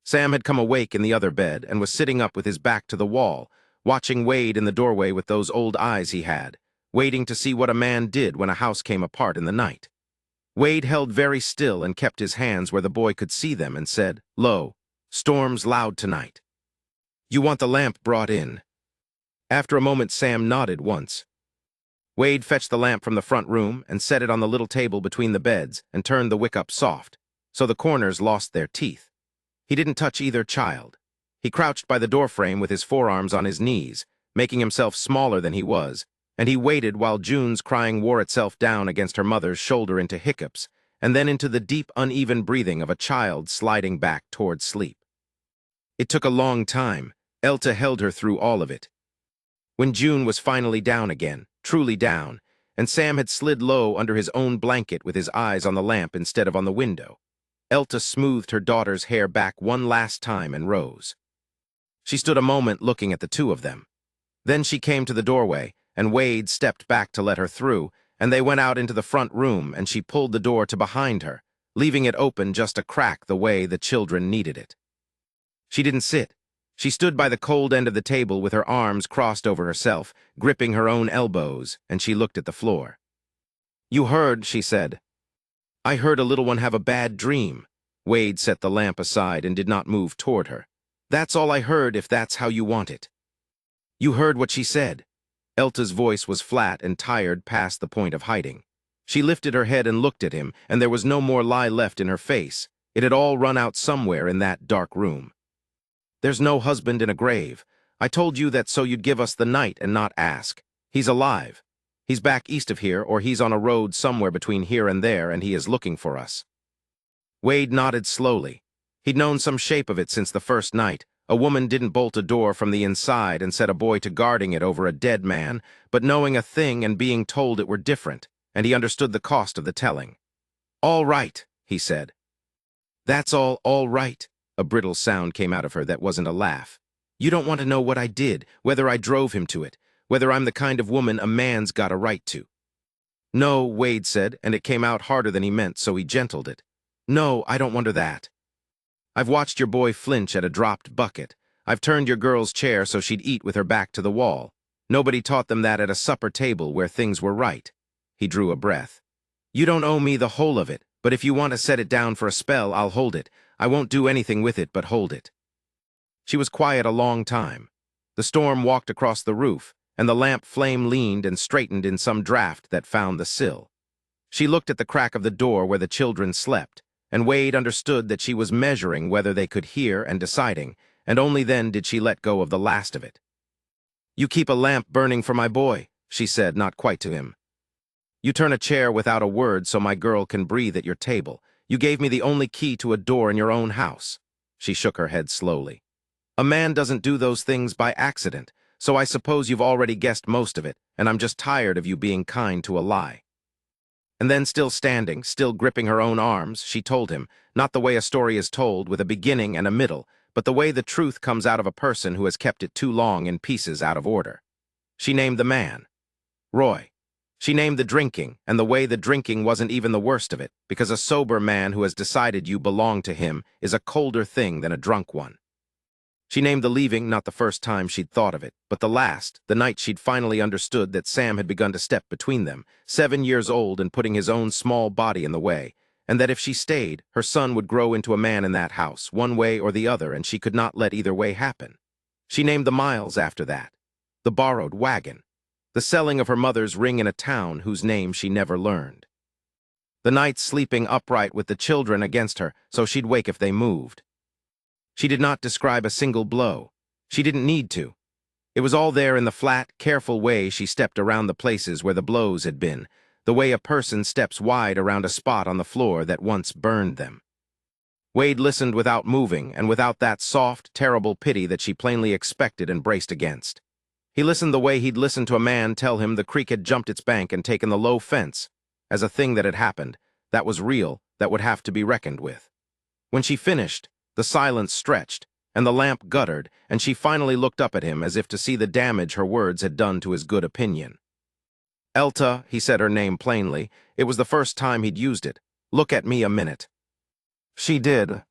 Sam had come awake in the other bed and was sitting up with his back to the wall, watching Wade in the doorway with those old eyes he had, waiting to see what a man did when a house came apart in the night. Wade held very still and kept his hands where the boy could see them and said, "Lo, storm's loud tonight. You want the lamp brought in?" After a moment, Sam nodded once. Wade fetched the lamp from the front room and set it on the little table between the beds and turned the wick up soft, so the corners lost their teeth. He didn't touch either child. He crouched by the doorframe with his forearms on his knees, making himself smaller than he was, and he waited while June's crying wore itself down against her mother's shoulder into hiccups, and then into the deep, uneven breathing of a child sliding back toward sleep. It took a long time. Elta held her through all of it. When June was finally down again, truly down, and Sam had slid low under his own blanket with his eyes on the lamp instead of on the window, Elta smoothed her daughter's hair back one last time and rose. She stood a moment looking at the two of them. Then she came to the doorway, and Wade stepped back to let her through, and they went out into the front room, and she pulled the door to behind her, leaving it open just a crack the way the children needed it. She didn't sit. She stood by the cold end of the table with her arms crossed over herself, gripping her own elbows, and she looked at the floor. "You heard," she said. "I heard a little one have a bad dream." Wade set the lamp aside and did not move toward her. "That's all I heard, if that's how you want it." "You heard what she said." Elta's voice was flat and tired past the point of hiding. She lifted her head and looked at him, and there was no more lie left in her face. It had all run out somewhere in that dark room. "There's no husband in a grave. I told you that so you'd give us the night and not ask. He's alive. He's back east of here, or he's on a road somewhere between here and there, and he is looking for us." Wade nodded slowly. He'd known some shape of it since the first night. A woman didn't bolt a door from the inside and set a boy to guarding it over a dead man, but knowing a thing and being told it were different, and he understood the cost of the telling. "All right," he said. "That's all right." A brittle sound came out of her that wasn't a laugh. "You don't want to know what I did, whether I drove him to it, whether I'm the kind of woman a man's got a right to." "No," Wade said, and it came out harder than he meant, so he gentled it. "No, I don't wonder that. I've watched your boy flinch at a dropped bucket. I've turned your girl's chair so she'd eat with her back to the wall. Nobody taught them that at a supper table where things were right." He drew a breath. "You don't owe me the whole of it, but if you want to set it down for a spell, I'll hold it. I won't do anything with it but hold it." She was quiet a long time. The storm walked across the roof, and the lamp flame leaned and straightened in some draft that found the sill. She looked at the crack of the door where the children slept, and Wade understood that she was measuring whether they could hear and deciding, and only then did she let go of the last of it. "You keep a lamp burning for my boy," she said, not quite to him. "You turn a chair without a word so my girl can breathe at your table. You gave me the only key to a door in your own house." She shook her head slowly. "A man doesn't do those things by accident, so I suppose you've already guessed most of it, and I'm just tired of you being kind to a lie." And then, still standing, still gripping her own arms, she told him, not the way a story is told, with a beginning and a middle, but the way the truth comes out of a person who has kept it too long in pieces out of order. She named the man. Roy. She named the drinking, and the way the drinking wasn't even the worst of it, because a sober man who has decided you belong to him is a colder thing than a drunk one. She named the leaving not the first time she'd thought of it, but the last, the night she'd finally understood that Sam had begun to step between them, 7 years old and putting his own small body in the way, and that if she stayed, her son would grow into a man in that house, one way or the other, and she could not let either way happen. She named the miles after that, the borrowed wagon, the selling of her mother's ring in a town whose name she never learned. The nights sleeping upright with the children against her so she'd wake if they moved. She did not describe a single blow. She didn't need to. It was all there in the flat, careful way she stepped around the places where the blows had been, the way a person steps wide around a spot on the floor that once burned them. Wade listened without moving and without that soft, terrible pity that she plainly expected and braced against. He listened the way he'd listened to a man tell him the creek had jumped its bank and taken the low fence, as a thing that had happened, that was real, that would have to be reckoned with. When she finished, the silence stretched, and the lamp guttered, and she finally looked up at him as if to see the damage her words had done to his good opinion. "Elta," he said her name plainly. It was the first time he'd used it. "Look at me a minute." She did.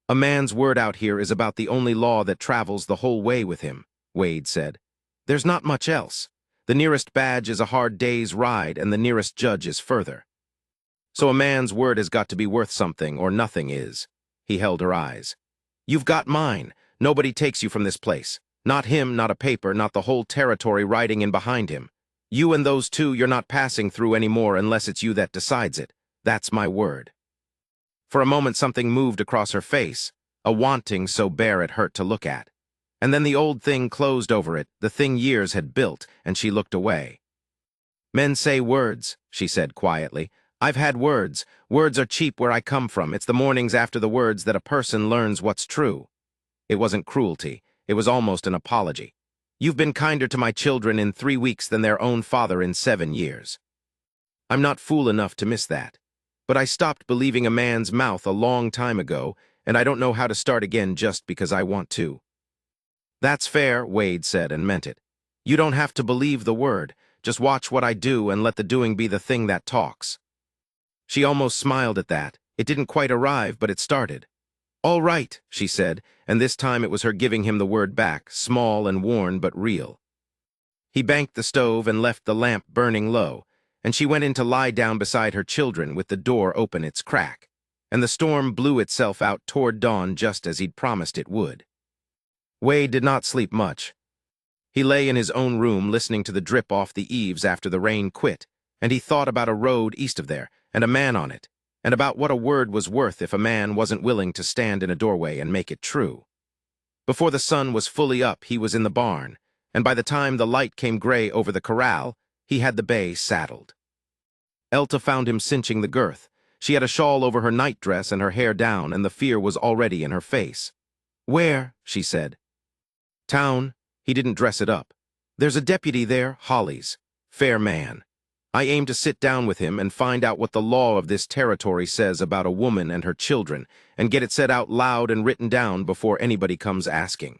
"A man's word out here is about the only law that travels the whole way with him," Wade said. "There's not much else. The nearest badge is a hard day's ride, and the nearest judge is further. So a man's word has got to be worth something, or nothing is." He held her eyes. "You've got mine. Nobody takes you from this place. Not him, not a paper, not the whole territory riding in behind him. You and those two you're not passing through anymore unless it's you that decides it. That's my word." For a moment something moved across her face, a wanting so bare it hurt to look at. And then the old thing closed over it, the thing years had built, and she looked away. "Men say words," she said quietly. "I've had words. Words are cheap where I come from. It's the mornings after the words that a person learns what's true." It wasn't cruelty. It was almost an apology. "You've been kinder to my children in 3 weeks than their own father in 7 years. I'm not fool enough to miss that. But I stopped believing a man's mouth a long time ago, and I don't know how to start again just because I want to." "That's fair," Wade said, and meant it. "You don't have to believe the word. Just watch what I do and let the doing be the thing that talks." She almost smiled at that. It didn't quite arrive, but it started. "All right," she said, and this time it was her giving him the word back, small and worn but real. He banked the stove and left the lamp burning low, and she went in to lie down beside her children with the door open its crack, and the storm blew itself out toward dawn just as he'd promised it would. Wade did not sleep much. He lay in his own room listening to the drip off the eaves after the rain quit, and he thought about a road east of there, and a man on it, and about what a word was worth if a man wasn't willing to stand in a doorway and make it true. Before the sun was fully up, he was in the barn, and by the time the light came gray over the corral, he had the bay saddled. Elta found him cinching the girth. She had a shawl over her nightdress and her hair down, and the fear was already in her face. "Where?" she said. "Town." He didn't dress it up. "There's a deputy there, Holly's. Fair man. I aim to sit down with him and find out what the law of this territory says about a woman and her children, and get it said out loud and written down before anybody comes asking.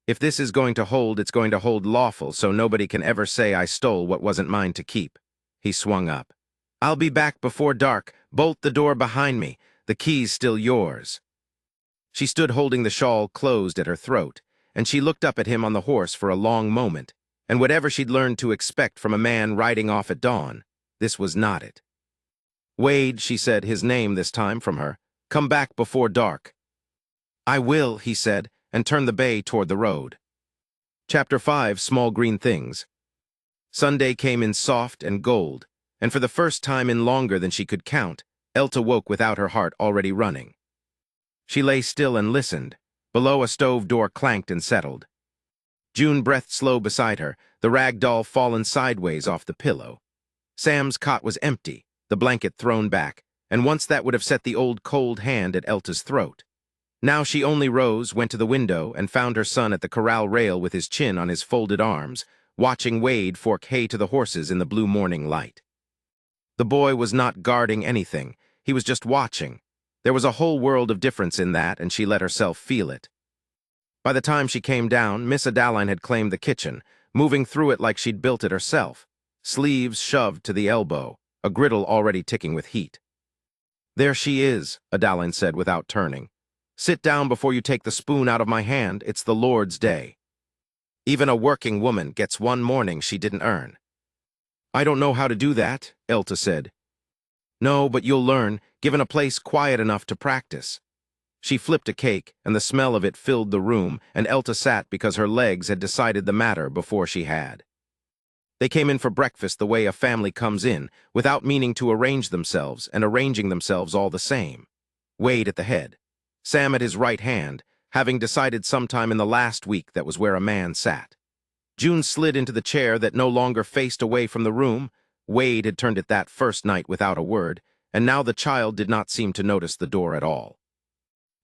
If this is going to hold, it's going to hold lawful, so nobody can ever say I stole what wasn't mine to keep." He swung up. "I'll be back before dark. Bolt the door behind me. The key's still yours." She stood holding the shawl closed at her throat, and she looked up at him on the horse for a long moment, and whatever she'd learned to expect from a man riding off at dawn, this was not it. "Wade," she said, his name this time from her, "come back before dark." "I will," he said, and turned the bay toward the road. Chapter 5, Small Green Things. Sunday came in soft and gold, and for the first time in longer than she could count, Elta woke without her heart already running. She lay still and listened. Below, a stove door clanked and settled. June breathed slow beside her, the rag doll fallen sideways off the pillow. Sam's cot was empty, the blanket thrown back, and once that would have set the old cold hand at Elta's throat. Now she only rose, went to the window, and found her son at the corral rail with his chin on his folded arms, watching Wade fork hay to the horses in the blue morning light. The boy was not guarding anything. He was just watching. There was a whole world of difference in that, and she let herself feel it. By the time she came down, Miss Adaline had claimed the kitchen, moving through it like she'd built it herself, sleeves shoved to the elbow, a griddle already ticking with heat. "There she is," Adaline said without turning. "Sit down before you take the spoon out of my hand. It's the Lord's day." Even a working woman gets one morning she didn't earn. "I don't know how to do that," Elta said. "No, but you'll learn, given a place quiet enough to practice." She flipped a cake, and the smell of it filled the room, and Elta sat because her legs had decided the matter before she had. They came in for breakfast the way a family comes in, without meaning to arrange themselves, and arranging themselves all the same. Wade at the head. Sam at his right hand, having decided sometime in the last week that was where a man sat. June slid into the chair that no longer faced away from the room. Wade had turned it that first night without a word, and now the child did not seem to notice the door at all.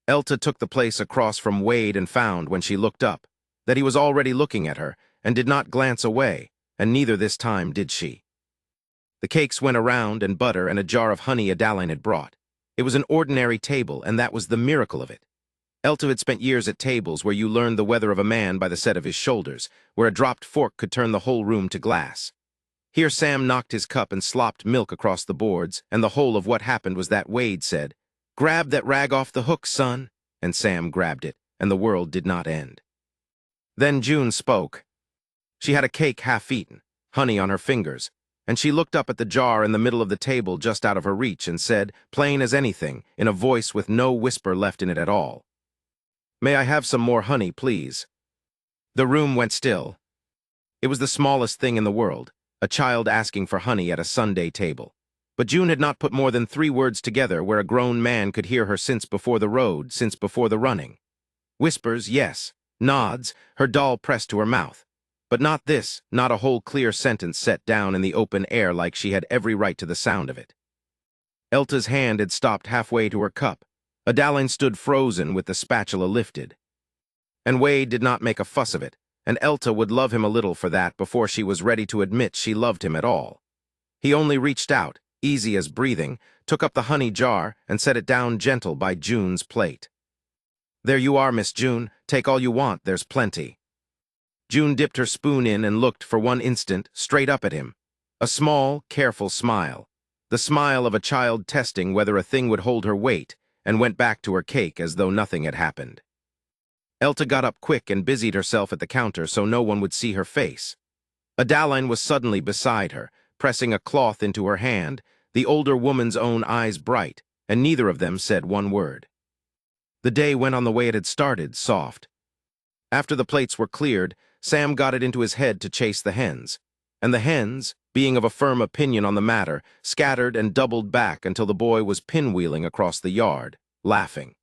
Elta took the place across from Wade and found, when she looked up, that he was already looking at her, and did not glance away, and neither this time did she. The cakes went around, and butter and a jar of honey Adaline had brought. It was an ordinary table, and that was the miracle of it. Elta had spent years at tables where you learned the weather of a man by the set of his shoulders, where a dropped fork could turn the whole room to glass. Here Sam knocked his cup and slopped milk across the boards, and the whole of what happened was that Wade said, "Grab that rag off the hook, son," and Sam grabbed it, and the world did not end. Then June spoke. She had a cake half-eaten, honey on her fingers, and she looked up at the jar in the middle of the table just out of her reach and said, plain as anything, in a voice with no whisper left in it at all, "May I have some more honey, please?" The room went still. It was the smallest thing in the world, a child asking for honey at a Sunday table. But June had not put more than 3 words together where a grown man could hear her since before the road, since before the running. Whispers, yes. Nods, her doll pressed to her mouth. But not this, not a whole clear sentence set down in the open air like she had every right to the sound of it. Elta's hand had stopped halfway to her cup. Adaline stood frozen with the spatula lifted. And Wade did not make a fuss of it, and Elta would love him a little for that before she was ready to admit she loved him at all. He only reached out, easy as breathing, took up the honey jar and set it down gentle by June's plate. "There you are, Miss June. Take all you want, there's plenty." June dipped her spoon in and looked for one instant straight up at him. A small, careful smile. The smile of a child testing whether a thing would hold her weight, and went back to her cake as though nothing had happened. Elta got up quick and busied herself at the counter so no one would see her face. Adaline was suddenly beside her, pressing a cloth into her hand, the older woman's own eyes bright, and neither of them said one word. The day went on the way it had started, soft. After the plates were cleared, Sam got it into his head to chase the hens, and the hens, being of a firm opinion on the matter, scattered and doubled back until the boy was pinwheeling across the yard, laughing.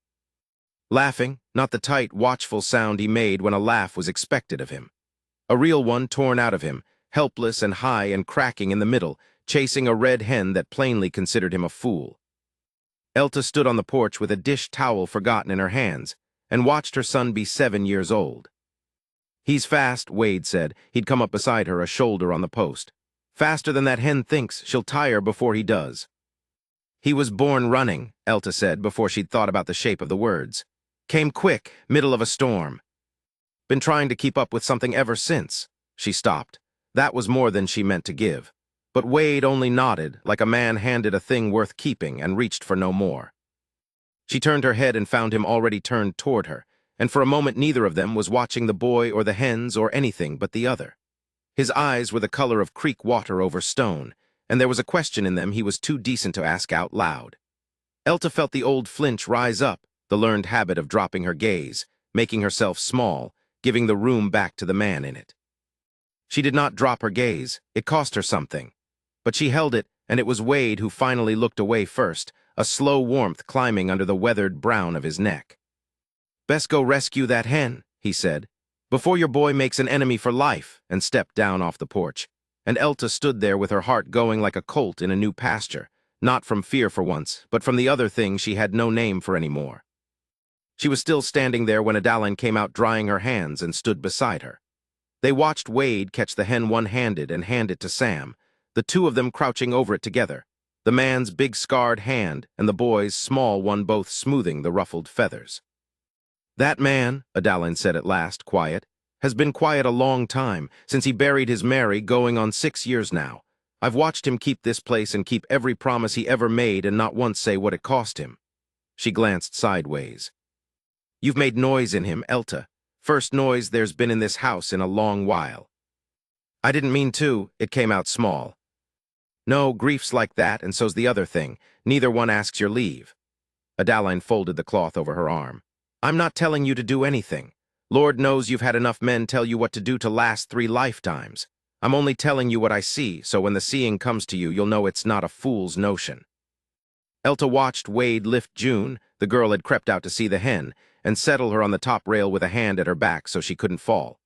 Laughing, not the tight, watchful sound he made when a laugh was expected of him. A real one torn out of him, helpless and high and cracking in the middle, chasing a red hen that plainly considered him a fool. Elta stood on the porch with a dish towel forgotten in her hands, and watched her son be 7 years old. "He's fast," Wade said. He'd come up beside her, a shoulder on the post. "Faster than that hen thinks. She'll tire before he does." "He was born running," Elta said before she'd thought about the shape of the words. "Came quick, middle of a storm. Been trying to keep up with something ever since." She stopped. That was more than she meant to give. But Wade only nodded, like a man handed a thing worth keeping, and reached for no more. She turned her head and found him already turned toward her, and for a moment neither of them was watching the boy or the hens or anything but the other. His eyes were the color of creek water over stone, and there was a question in them he was too decent to ask out loud. Elta felt the old flinch rise up, the learned habit of dropping her gaze, making herself small, giving the room back to the man in it. She did not drop her gaze. It cost her something. But she held it, and it was Wade who finally looked away first, a slow warmth climbing under the weathered brown of his neck. "Best go rescue that hen," he said, "before your boy makes an enemy for life," and stepped down off the porch. And Elta stood there with her heart going like a colt in a new pasture, not from fear for once, but from the other thing she had no name for anymore. She was still standing there when Adaline came out drying her hands and stood beside her. They watched Wade catch the hen one-handed and hand it to Sam, the two of them crouching over it together, the man's big scarred hand and the boy's small one both smoothing the ruffled feathers. "That man," Adaline said at last, quiet, "has been quiet a long time, since he buried his Mary, going on 6 years now. I've watched him keep this place and keep every promise he ever made and not once say what it cost him." She glanced sideways. "You've made noise in him, Elta. First noise there's been in this house in a long while." "I didn't mean to," it came out small. "No, grief's like that, and so's the other thing. Neither one asks your leave." Adaline folded the cloth over her arm. "I'm not telling you to do anything. Lord knows you've had enough men tell you what to do to last 3 lifetimes. I'm only telling you what I see, so when the seeing comes to you, you'll know it's not a fool's notion." Elta watched Wade lift June, the girl had crept out to see the hen, and settle her on the top rail with a hand at her back so she couldn't fall.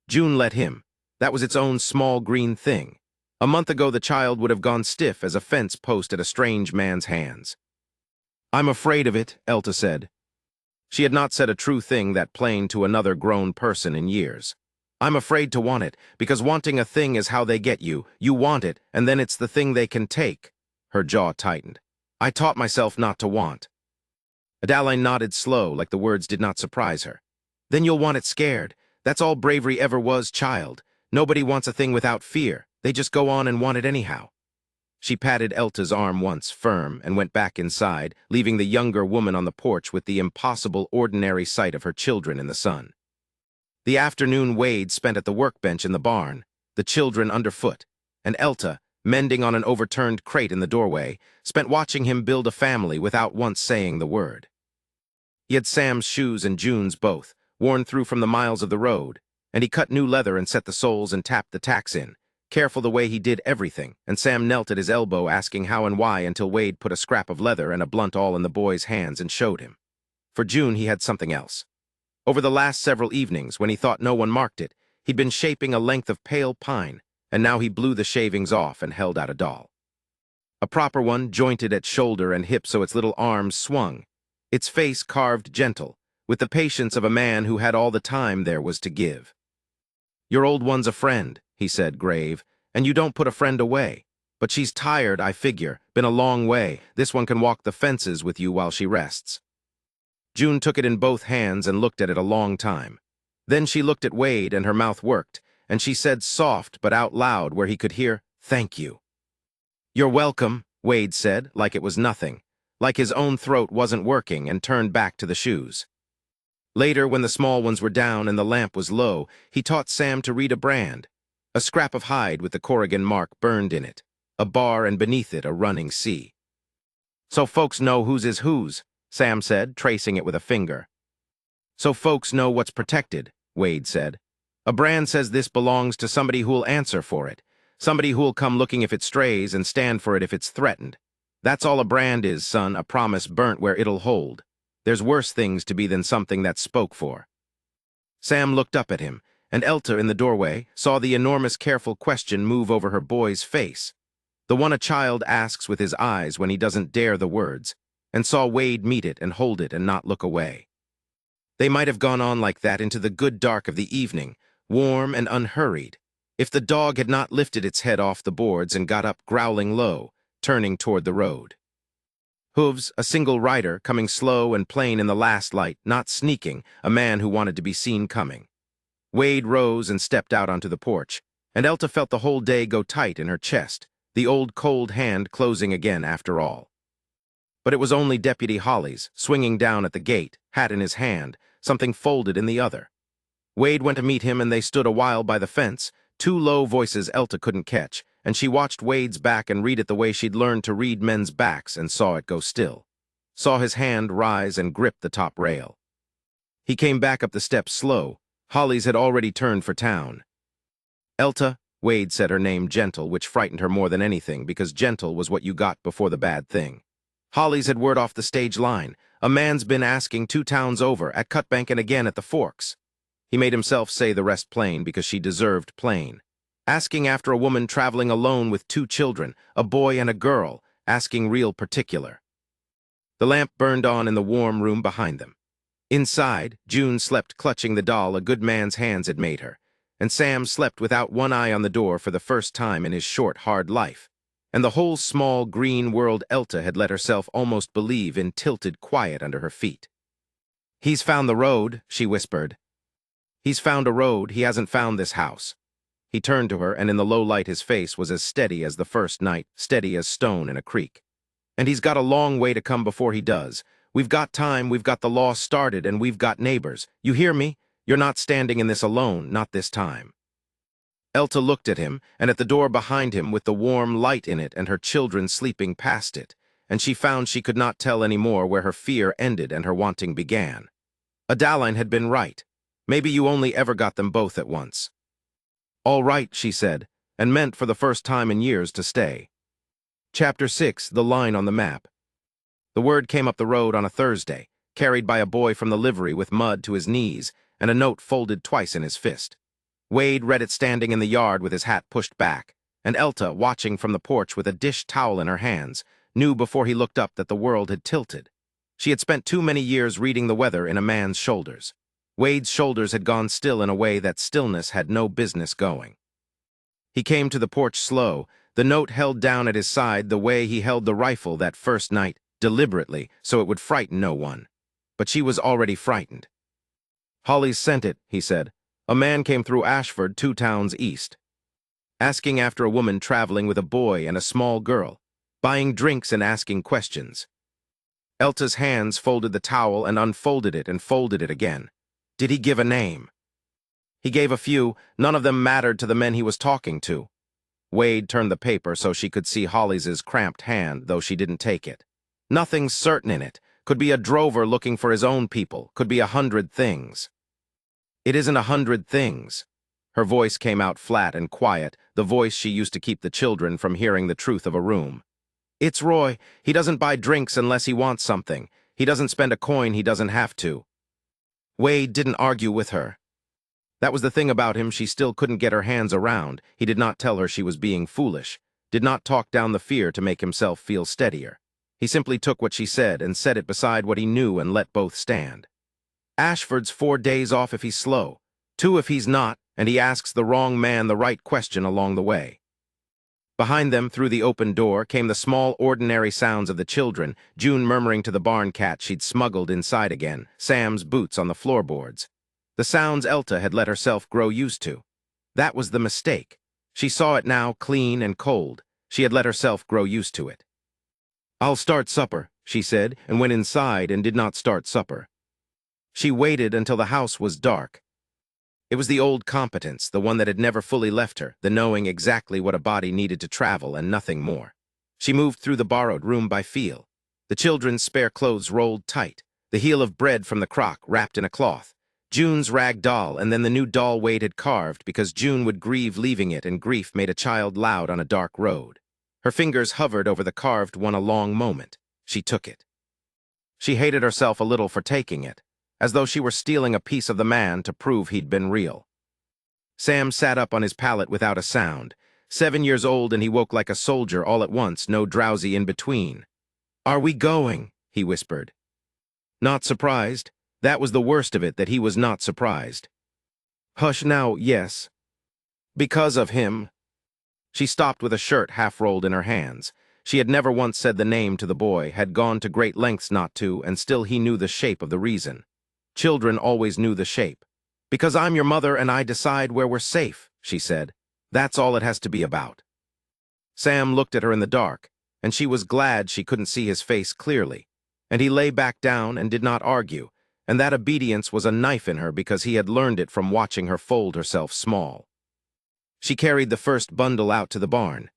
June let him. That was its own small green thing. A month ago the child would have gone stiff as a fence post at a strange man's hands. "I'm afraid of it," Elta said. She had not said a true thing that plain to another grown person in years. "I'm afraid to want it, because wanting a thing is how they get you. You want it, and then it's the thing they can take." Her jaw tightened. "I taught myself not to want." Adaline nodded slow, like the words did not surprise her. Then you'll want it scared. That's all bravery ever was, child. Nobody wants a thing without fear. They just go on and want it anyhow. She patted Elta's arm once, firm, and went back inside, leaving the younger woman on the porch with the impossible ordinary sight of her children in the sun. The afternoon Wade spent at the workbench in the barn, the children underfoot, and Elta, mending on an overturned crate in the doorway, spent watching him build a family without once saying the word. He had Sam's shoes and June's both, worn through from the miles of the road, and he cut new leather and set the soles and tapped the tacks in, careful the way he did everything, and Sam knelt at his elbow asking how and why until Wade put a scrap of leather and a blunt all in the boy's hands and showed him. For June he had something else. Over the last several evenings, when he thought no one marked it, he'd been shaping a length of pale pine, and now he blew the shavings off and held out a doll. A proper one, jointed at shoulder and hip so its little arms swung, its face carved gentle, with the patience of a man who had all the time there was to give. "Your old one's a friend," he said, grave, "and you don't put a friend away. But she's tired, I figure, been a long way. This one can walk the fences with you while she rests." June took it in both hands and looked at it a long time. Then she looked at Wade and her mouth worked, and she said soft but out loud where he could hear, "Thank you." "You're welcome," Wade said, like it was nothing, like his own throat wasn't working, and turned back to the shoes. Later, when the small ones were down and the lamp was low, he taught Sam to read a brand, a scrap of hide with the Corrigan mark burned in it, a bar and beneath it a running sea. "So folks know whose is whose," Sam said, tracing it with a finger. "So folks know what's protected," Wade said. "A brand says this belongs to somebody who'll answer for it, somebody who'll come looking if it strays and stand for it if it's threatened. That's all a brand is, son, a promise burnt where it'll hold. There's worse things to be than something that's spoke for." Sam looked up at him, and Elta in the doorway saw the enormous careful question move over her boy's face, the one a child asks with his eyes when he doesn't dare the words, and saw Wade meet it and hold it and not look away. They might have gone on like that into the good dark of the evening, warm and unhurried, if the dog had not lifted its head off the boards and got up growling low, turning toward the road. Hooves, a single rider, coming slow and plain in the last light, not sneaking, a man who wanted to be seen coming. Wade rose and stepped out onto the porch, and Elta felt the whole day go tight in her chest, the old cold hand closing again after all. But it was only Deputy Hollis, swinging down at the gate, hat in his hand, something folded in the other. Wade went to meet him and they stood a while by the fence, two low voices Elta couldn't catch, and she watched Wade's back and read it the way she'd learned to read men's backs and saw it go still. Saw his hand rise and grip the top rail. He came back up the steps slow. Hollis had already turned for town. "Elta," Wade said her name gentle, which frightened her more than anything because gentle was what you got before the bad thing. Hollis had word off the stage line. "A man's been asking 2 towns over, at Cutbank and again at the Forks." He made himself say the rest plain because she deserved plain. Asking after a woman traveling alone with 2 children, a boy and a girl, asking real particular. The lamp burned on in the warm room behind them. Inside, June slept clutching the doll a good man's hands had made her, and Sam slept without one eye on the door for the first time in his short, hard life. And the whole small, green world Elta had let herself almost believe in tilted quiet under her feet. "He's found the road," she whispered. "He's found a road, he hasn't found this house." He turned to her, and in the low light his face was as steady as the first night, steady as stone in a creek. "And he's got a long way to come before he does. We've got time, we've got the law started, and we've got neighbors. You hear me? You're not standing in this alone, not this time." Elta looked at him, and at the door behind him with the warm light in it and her children sleeping past it, and she found she could not tell any more where her fear ended and her wanting began. Adaline had been right. Maybe you only ever got them both at once. "All right," she said, and meant for the first time in years to stay. Chapter 6, The Line on the Map. The word came up the road on a Thursday, carried by a boy from the livery with mud to his knees and a note folded twice in his fist. Wade read it standing in the yard with his hat pushed back, and Elta, watching from the porch with a dish towel in her hands, knew before he looked up that the world had tilted. She had spent too many years reading the weather in a man's shoulders. Wade's shoulders had gone still in a way that stillness had no business going. He came to the porch slow, the note held down at his side the way he held the rifle that first night, deliberately, so it would frighten no one, but she was already frightened. "Holly's sent it," he said. "A man came through Ashford 2 towns east, asking after a woman traveling with a boy and a small girl, buying drinks and asking questions." Elta's hands folded the towel and unfolded it and folded it again. "Did he give a name?" "He gave a few. None of them mattered to the men he was talking to." Wade turned the paper so she could see Holly's cramped hand, though she didn't take it. "Nothing's certain in it. Could be a drover looking for his own people. Could be 100 things." "It isn't 100 things." Her voice came out flat and quiet, the voice she used to keep the children from hearing the truth of a room. "It's Roy. He doesn't buy drinks unless he wants something. He doesn't spend a coin he doesn't have to." Wade didn't argue with her. That was the thing about him she still couldn't get her hands around. He did not tell her she was being foolish, did not talk down the fear to make himself feel steadier. He simply took what she said and set it beside what he knew and let both stand. "Ashford's 4 days off if he's slow, 2 if he's not, and he asks the wrong man the right question along the way." Behind them, through the open door, came the small, ordinary sounds of the children, June murmuring to the barn cat she'd smuggled inside again, Sam's boots on the floorboards. The sounds Elta had let herself grow used to. That was the mistake. She saw it now, clean and cold. She had let herself grow used to it. "I'll start supper," she said, and went inside and did not start supper. She waited until the house was dark. It was the old competence, the one that had never fully left her, the knowing exactly what a body needed to travel and nothing more. She moved through the borrowed room by feel. The children's spare clothes rolled tight, the heel of bread from the crock wrapped in a cloth, June's rag doll, and then the new doll Wade had carved because June would grieve leaving it, and grief made a child loud on a dark road. Her fingers hovered over the carved one a long moment. She took it. She hated herself a little for taking it, as though she were stealing a piece of the man to prove he'd been real. Sam sat up on his pallet without a sound. 7 years old, and he woke like a soldier all at once, no drowsy in between. "Are we going?" he whispered. Not surprised. That was the worst of it, that he was not surprised. "Hush now, yes. Because of him." She stopped with a shirt half rolled in her hands. She had never once said the name to the boy, had gone to great lengths not to, and still he knew the shape of the reason. Children always knew the shape. "Because I'm your mother and I decide where we're safe," she said. "That's all it has to be about." Sam looked at her in the dark, and she was glad she couldn't see his face clearly, and he lay back down and did not argue, and that obedience was a knife in her because he had learned it from watching her fold herself small. She carried the first bundle out to the barn.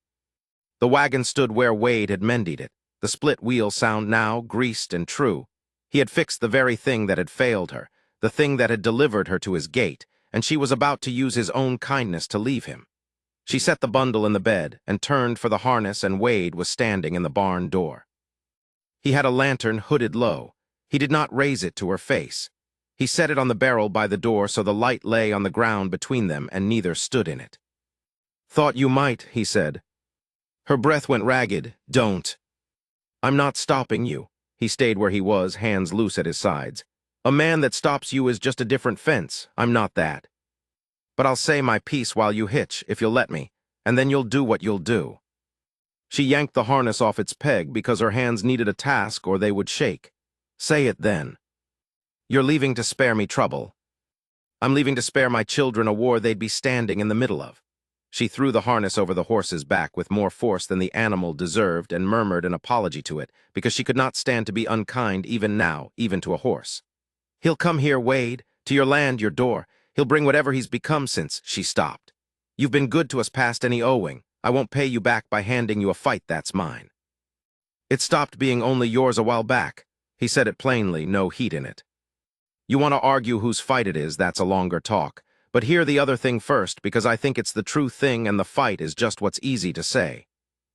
The wagon stood where Wade had mended it, the split wheel sound now, greased and true. He had fixed the very thing that had failed her, the thing that had delivered her to his gate, and she was about to use his own kindness to leave him. She set the bundle in the bed and turned for the harness, and Wade was standing in the barn door. He had a lantern hooded low. He did not raise it to her face. He set it on the barrel by the door so the light lay on the ground between them and neither stood in it. "Thought you might," he said. Her breath went ragged. "Don't." "I'm not stopping you." He stayed where he was, hands loose at his sides. "A man that stops you is just a different fence. I'm not that. But I'll say my piece while you hitch, if you'll let me, and then you'll do what you'll do." She yanked the harness off its peg because her hands needed a task or they would shake. "Say it then." "You're leaving to spare me trouble." "I'm leaving to spare my children a war they'd be standing in the middle of." She threw the harness over the horse's back with more force than the animal deserved and murmured an apology to it, because she could not stand to be unkind even now, even to a horse. "He'll come here, Wade, to your land, your door. He'll bring whatever he's become since." She stopped. "You've been good to us past any owing. I won't pay you back by handing you a fight that's mine." "It stopped being only yours a while back." He said it plainly, no heat in it. "You want to argue whose fight it is, that's a longer talk. But hear the other thing first, because I think it's the true thing and the fight is just what's easy to say."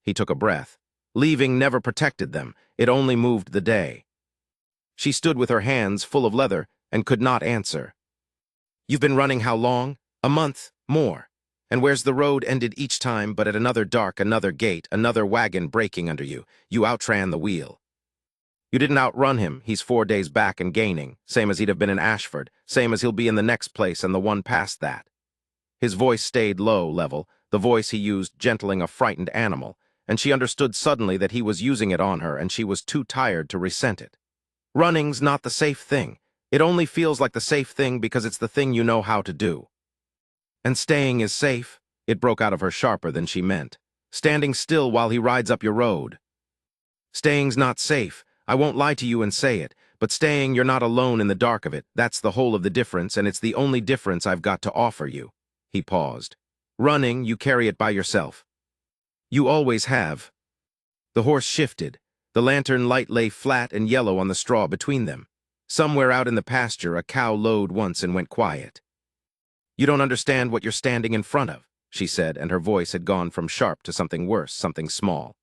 He took a breath. Leaving never protected them. It only moved the day. She stood with her hands full of leather and could not answer. "You've been running how long? A month? More? And where's the road ended each time but at another dark, another gate, another wagon breaking under you? You outran the wheel. You didn't outrun him. He's 4 days back and gaining, same as he'd have been in Ashford, same as he'll be in the next place and the one past that." His voice stayed low level, the voice he used gentling a frightened animal, and she understood suddenly that he was using it on her and she was too tired to resent it. Running's not the safe thing. It only feels like the safe thing because it's the thing you know how to do. And staying is safe, it broke out of her sharper than she meant. Standing still while he rides up your road. Staying's not safe. I won't lie to you and say it, but staying, you're not alone in the dark of it. That's the whole of the difference, and it's the only difference I've got to offer you. He paused. Running, you carry it by yourself. You always have. The horse shifted. The lantern light lay flat and yellow on the straw between them. Somewhere out in the pasture, a cow lowed once and went quiet. You don't understand what you're standing in front of, she said, and her voice had gone from sharp to something worse, something small.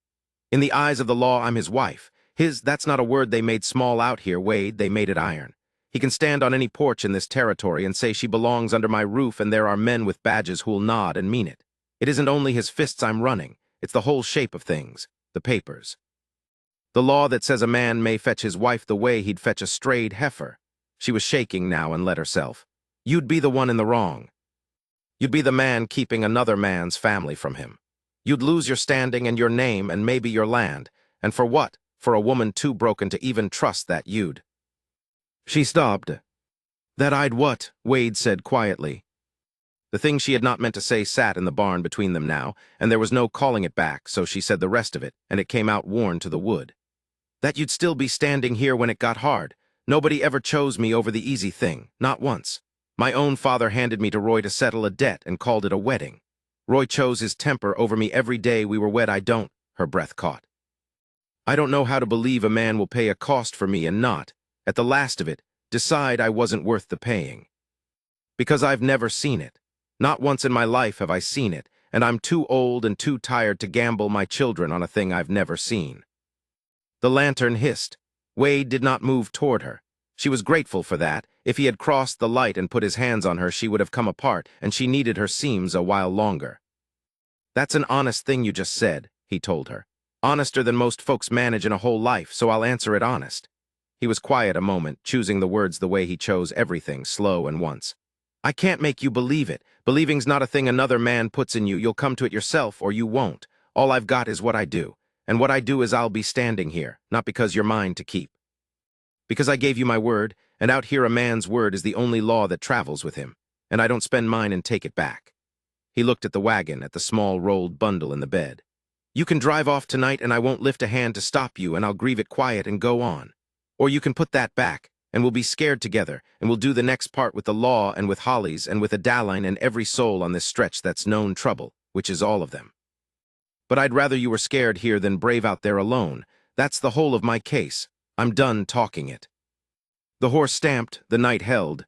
In the eyes of the law, I'm his wife. That's not a word they made small out here, Wade, they made it iron. He can stand on any porch in this territory and say she belongs under my roof, and there are men with badges who'll nod and mean it. It isn't only his fists I'm running, it's the whole shape of things, the papers. The law that says a man may fetch his wife the way he'd fetch a strayed heifer. She was shaking now and let herself. You'd be the one in the wrong. You'd be the man keeping another man's family from him. You'd lose your standing and your name and maybe your land. And for what? For a woman too broken to even trust that you'd. She stopped. That I'd what? Wade said quietly. The thing she had not meant to say sat in the barn between them now, and there was no calling it back, so she said the rest of it, and it came out worn to the wood. That you'd still be standing here when it got hard. Nobody ever chose me over the easy thing, not once. My own father handed me to Roy to settle a debt and called it a wedding. Roy chose his temper over me every day we were wed. Her breath caught. I don't know how to believe a man will pay a cost for me and not, at the last of it, decide I wasn't worth the paying. Because I've never seen it. Not once in my life have I seen it, and I'm too old and too tired to gamble my children on a thing I've never seen. The lantern hissed. Wade did not move toward her. She was grateful for that. If he had crossed the light and put his hands on her, she would have come apart, and she needed her seams a while longer. That's an honest thing you just said, he told her. Honester than most folks manage in a whole life, so I'll answer it honest. He was quiet a moment, choosing the words the way he chose everything, slow and once. I can't make you believe it. Believing's not a thing another man puts in you. You'll come to it yourself, or you won't. All I've got is what I do. And what I do is I'll be standing here, not because you're mine to keep. Because I gave you my word, and out here a man's word is the only law that travels with him, and I don't spend mine and take it back. He looked at the wagon, at the small rolled bundle in the bed. You can drive off tonight and I won't lift a hand to stop you, and I'll grieve it quiet and go on. Or you can put that back, and we'll be scared together, and we'll do the next part with the law and with Hollies and with Adaline and every soul on this stretch that's known trouble, which is all of them. But I'd rather you were scared here than brave out there alone. That's the whole of my case. I'm done talking it. The horse stamped, the night held.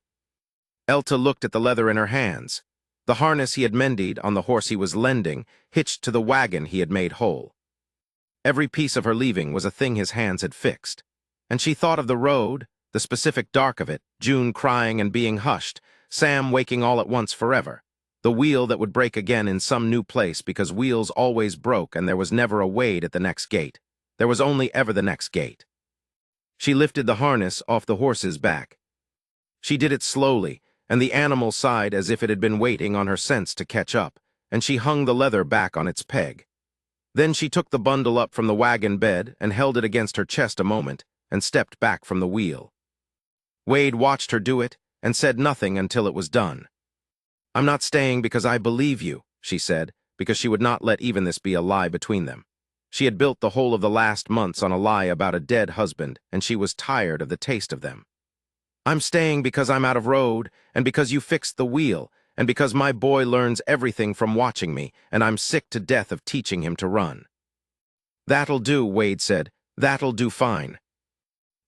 Elta looked at the leather in her hands. The harness he had mended on the horse he was lending, hitched to the wagon he had made whole. Every piece of her leaving was a thing his hands had fixed. And she thought of the road, the specific dark of it, June crying and being hushed, Sam waking all at once forever, the wheel that would break again in some new place because wheels always broke and there was never a Wade at the next gate. There was only ever the next gate. She lifted the harness off the horse's back. She did it slowly, and the animal sighed as if it had been waiting on her sense to catch up, and she hung the leather back on its peg. Then she took the bundle up from the wagon bed and held it against her chest a moment, and stepped back from the wheel. Wade watched her do it, and said nothing until it was done. I'm not staying because I believe you, she said, because she would not let even this be a lie between them. She had built the whole of the last months on a lie about a dead husband, and she was tired of the taste of them. I'm staying because I'm out of road, and because you fixed the wheel, and because my boy learns everything from watching me, and I'm sick to death of teaching him to run. That'll do, Wade said. That'll do fine.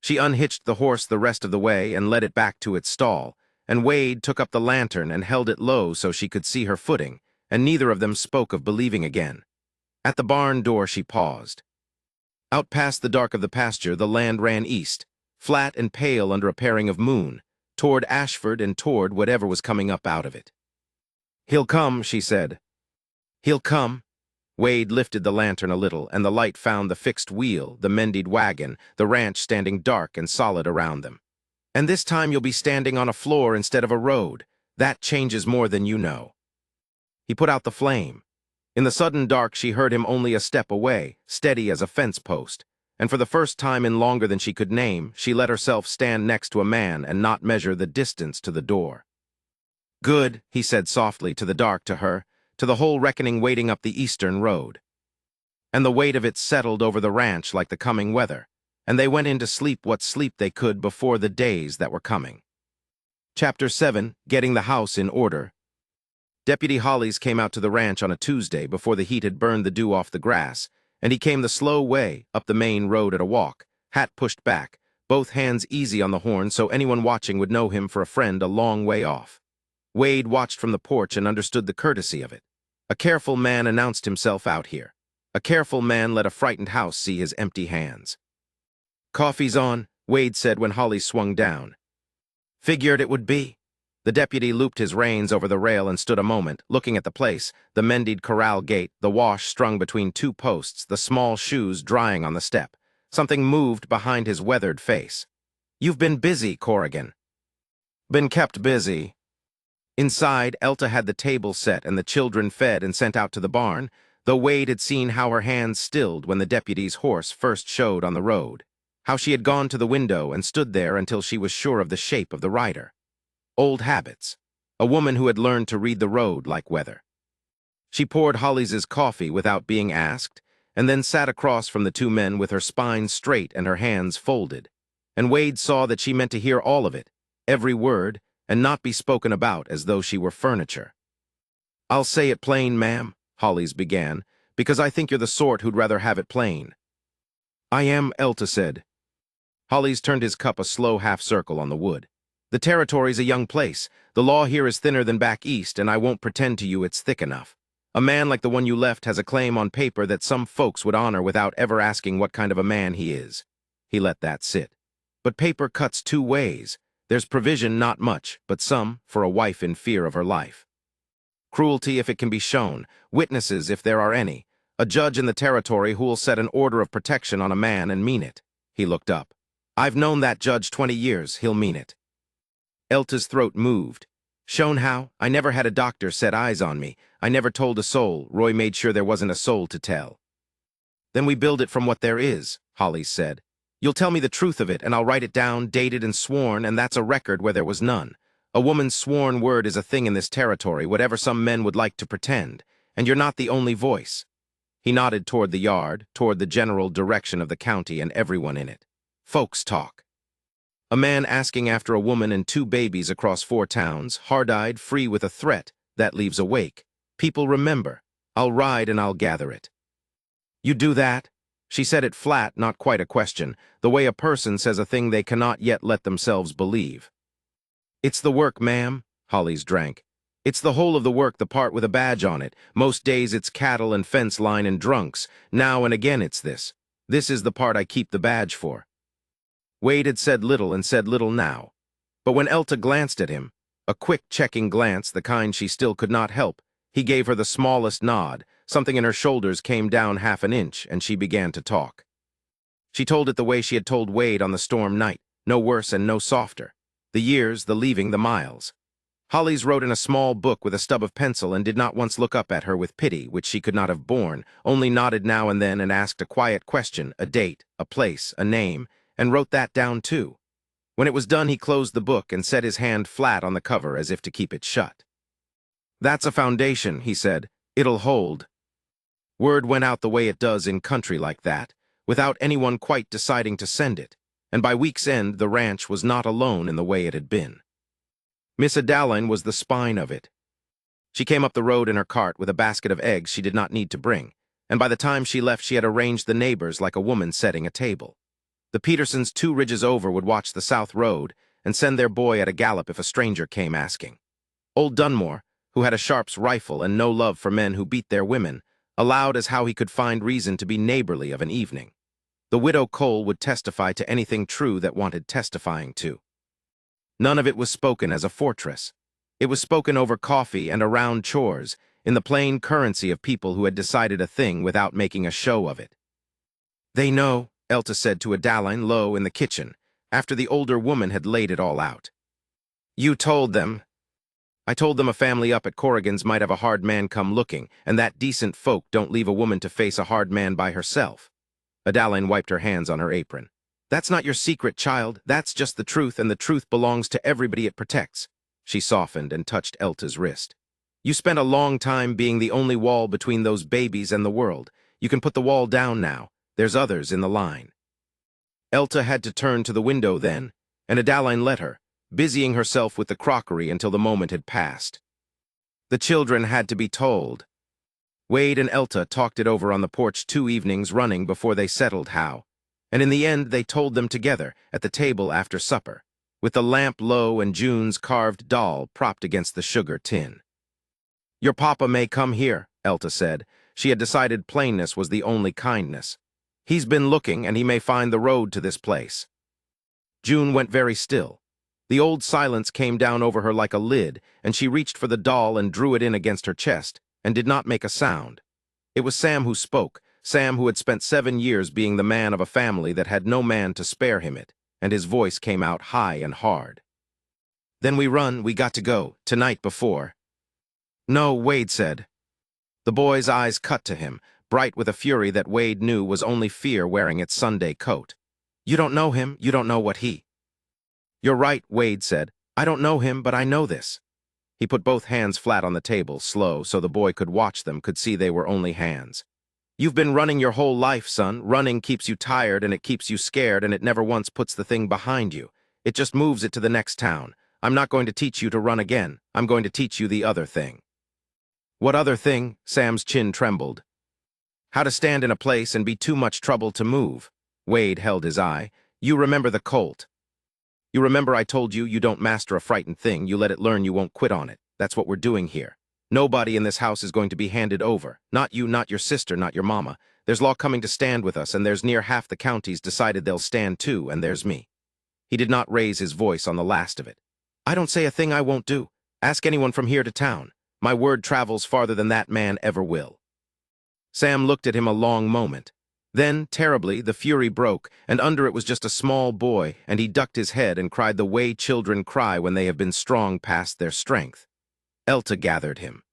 She unhitched the horse the rest of the way and led it back to its stall, and Wade took up the lantern and held it low so she could see her footing, and neither of them spoke of believing again. At the barn door she paused. Out past the dark of the pasture the land ran east, flat and pale under a pairing of moon, toward Ashford and toward whatever was coming up out of it. He'll come, she said. He'll come. Wade lifted the lantern a little, and the light found the fixed wheel, the mended wagon, the ranch standing dark and solid around them. And this time you'll be standing on a floor instead of a road. That changes more than you know. He put out the flame. In the sudden dark she heard him only a step away, steady as a fence post. and for the first time in longer than she could name, she let herself stand next to a man and not measure the distance to the door. "Good," he said softly to the dark, to her, to the whole reckoning waiting up the eastern road. And the weight of it settled over the ranch like the coming weather, and they went in to sleep what sleep they could before the days that were coming. Chapter 7, Getting the House in Order. Deputy Hollis came out to the ranch on a Tuesday before the heat had burned the dew off the grass, and he came the slow way up the main road at a walk, hat pushed back, both hands easy on the horn so anyone watching would know him for a friend a long way off. Wade watched from the porch and understood the courtesy of it. A careful man announced himself out here. A careful man let a frightened house see his empty hands. "Coffee's on," Wade said when Hollis swung down. "Figured it would be." The deputy looped his reins over the rail and stood a moment, looking at the place, the mended corral gate, the wash strung between two posts, the small shoes drying on the step. Something moved behind his weathered face. "You've been busy, Corrigan." "Been kept busy." Inside, Elta had the table set and the children fed and sent out to the barn, though Wade had seen how her hands stilled when the deputy's horse first showed on the road, how she had gone to the window and stood there until she was sure of the shape of the rider. Old habits. A woman who had learned to read the road like weather. She poured Hollis's coffee without being asked, and then sat across from the two men with her spine straight and her hands folded. And Wade saw that she meant to hear all of it, every word, and not be spoken about as though she were furniture. "I'll say it plain, ma'am," Hollis began, "because I think you're the sort who'd rather have it plain." "I am," Elta said. Hollis turned his cup a slow half-circle on the wood. "The territory's a young place. The law here is thinner than back east, and I won't pretend to you it's thick enough. A man like the one you left has a claim on paper that some folks would honor without ever asking what kind of a man he is." He let that sit. "But paper cuts two ways. There's provision, not much, but some, for a wife in fear of her life. Cruelty if it can be shown, witnesses if there are any, a judge in the territory who'll set an order of protection on a man and mean it." He looked up. "I've known that judge 20 years, he'll mean it." Elta's throat moved. "Shown how? I never had a doctor set eyes on me. I never told a soul. Roy made sure there wasn't a soul to tell." "Then we build it from what there is," Hollis said. "You'll tell me the truth of it, and I'll write it down, dated and sworn, and that's a record where there was none. A woman's sworn word is a thing in this territory, whatever some men would like to pretend, and you're not the only voice." He nodded toward the yard, toward the general direction of the county and everyone in it. "Folks talk. A man asking after a woman and two babies across 4 towns, hard-eyed, free with a threat, that leaves a wake. People remember. I'll ride and I'll gather it." "You do that?" She said it flat, not quite a question, the way a person says a thing they cannot yet let themselves believe. "It's the work, ma'am," Hollis drank. "It's the whole of the work, the part with a badge on it. Most days it's cattle and fence line and drunks. Now and again it's this. This is the part I keep the badge for." Wade had said little and said little now. But when Elta glanced at him, a quick checking glance, the kind she still could not help, he gave her the smallest nod. Something in her shoulders came down half an inch, and she began to talk. She told it the way she had told Wade on the storm night, no worse and no softer. The years, the leaving, the miles. Hollis wrote in a small book with a stub of pencil and did not once look up at her with pity, which she could not have borne, only nodded now and then and asked a quiet question, a date, a place, a name, and wrote that down too. When it was done, he closed the book and set his hand flat on the cover as if to keep it shut. "That's a foundation," he said. "It'll hold." Word went out the way it does in country like that, without anyone quite deciding to send it, and by week's end the ranch was not alone in the way it had been. Miss Adaline was the spine of it. She came up the road in her cart with a basket of eggs she did not need to bring, and by the time she left she had arranged the neighbors like a woman setting a table. The Petersons 2 ridges over would watch the South Road and send their boy at a gallop if a stranger came asking. Old Dunmore, who had a Sharp's rifle and no love for men who beat their women, allowed as how he could find reason to be neighborly of an evening. The widow Cole would testify to anything true that wanted testifying to. None of it was spoken as a fortress. It was spoken over coffee and around chores, in the plain currency of people who had decided a thing without making a show of it. "They know," Elta said to Adaline low in the kitchen, after the older woman had laid it all out. "You told them." "I told them a family up at Corrigan's might have a hard man come looking, and that decent folk don't leave a woman to face a hard man by herself." Adaline wiped her hands on her apron. That's not your secret, child. That's just the truth, and the truth belongs to everybody it protects. She softened and touched Elta's wrist. You spent a long time being the only wall between those babies and the world. You can put the wall down now. There's others in the line. Elta had to turn to the window then, and Adaline let her, busying herself with the crockery until the moment had passed. The children had to be told. Wade and Elta talked it over on the porch 2 evenings running before they settled how, and in the end they told them together at the table after supper, with the lamp low and June's carved doll propped against the sugar tin. Your papa may come here, Elta said. She had decided plainness was the only kindness. He's been looking, and he may find the road to this place. June went very still. The old silence came down over her like a lid, and she reached for the doll and drew it in against her chest, and did not make a sound. It was Sam who spoke, Sam who had spent 7 years being the man of a family that had no man to spare him it, and his voice came out high and hard. Then we got to go, tonight before. No, Wade said. The boy's eyes cut to him, bright with a fury that Wade knew was only fear wearing its Sunday coat. You don't know him, you don't know what he... You're right, Wade said. I don't know him, but I know this. He put both hands flat on the table, slow, so the boy could watch them, could see they were only hands. You've been running your whole life, son. Running keeps you tired, and it keeps you scared, and it never once puts the thing behind you. It just moves it to the next town. I'm not going to teach you to run again. I'm going to teach you the other thing. What other thing? Sam's chin trembled. How to stand in a place and be too much trouble to move. Wade held his eye. You remember the colt. You remember I told you don't master a frightened thing, you let it learn you won't quit on it. That's what we're doing here. Nobody in this house is going to be handed over. Not you, not your sister, not your mama. There's law coming to stand with us, and there's near half the counties decided they'll stand too, and there's me. He did not raise his voice on the last of it. I don't say a thing I won't do. Ask anyone from here to town. My word travels farther than that man ever will. Sam looked at him a long moment. Then, terribly, the fury broke, and under it was just a small boy, and he ducked his head and cried the way children cry when they have been strong past their strength. Elta gathered him.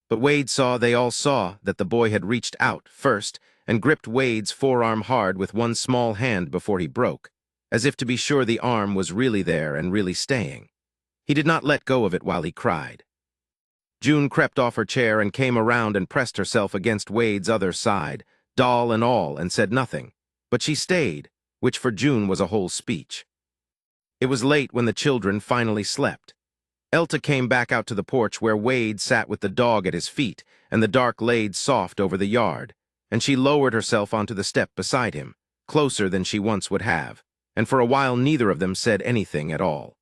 But Wade saw, they all saw, that the boy had reached out first and gripped Wade's forearm hard with one small hand before he broke, as if to be sure the arm was really there and really staying. He did not let go of it while he cried. June crept off her chair and came around and pressed herself against Wade's other side, doll and all, and said nothing. But she stayed, which for June was a whole speech. It was late when the children finally slept. Elta came back out to the porch where Wade sat with the dog at his feet and the dark laid soft over the yard, and she lowered herself onto the step beside him, closer than she once would have, and for a while neither of them said anything at all.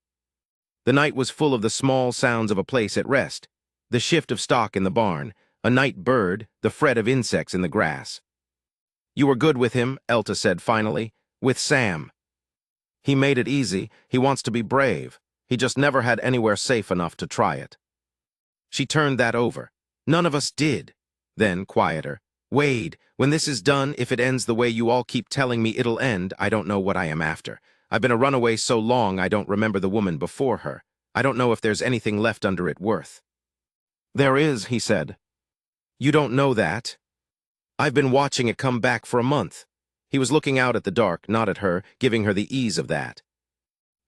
The night was full of the small sounds of a place at rest, the shift of stock in the barn, a night bird, the fret of insects in the grass. You were good with him, Elta said finally, with Sam. He made it easy. He wants to be brave. He just never had anywhere safe enough to try it. She turned that over. None of us did. Then, quieter, Wade, when this is done, if it ends the way you all keep telling me it'll end, I don't know what I am after. I've been a runaway so long I don't remember the woman before her. I don't know if there's anything left under it worth. There is, he said. You don't know that. I've been watching it come back for a month. He was looking out at the dark, not at her, giving her the ease of that.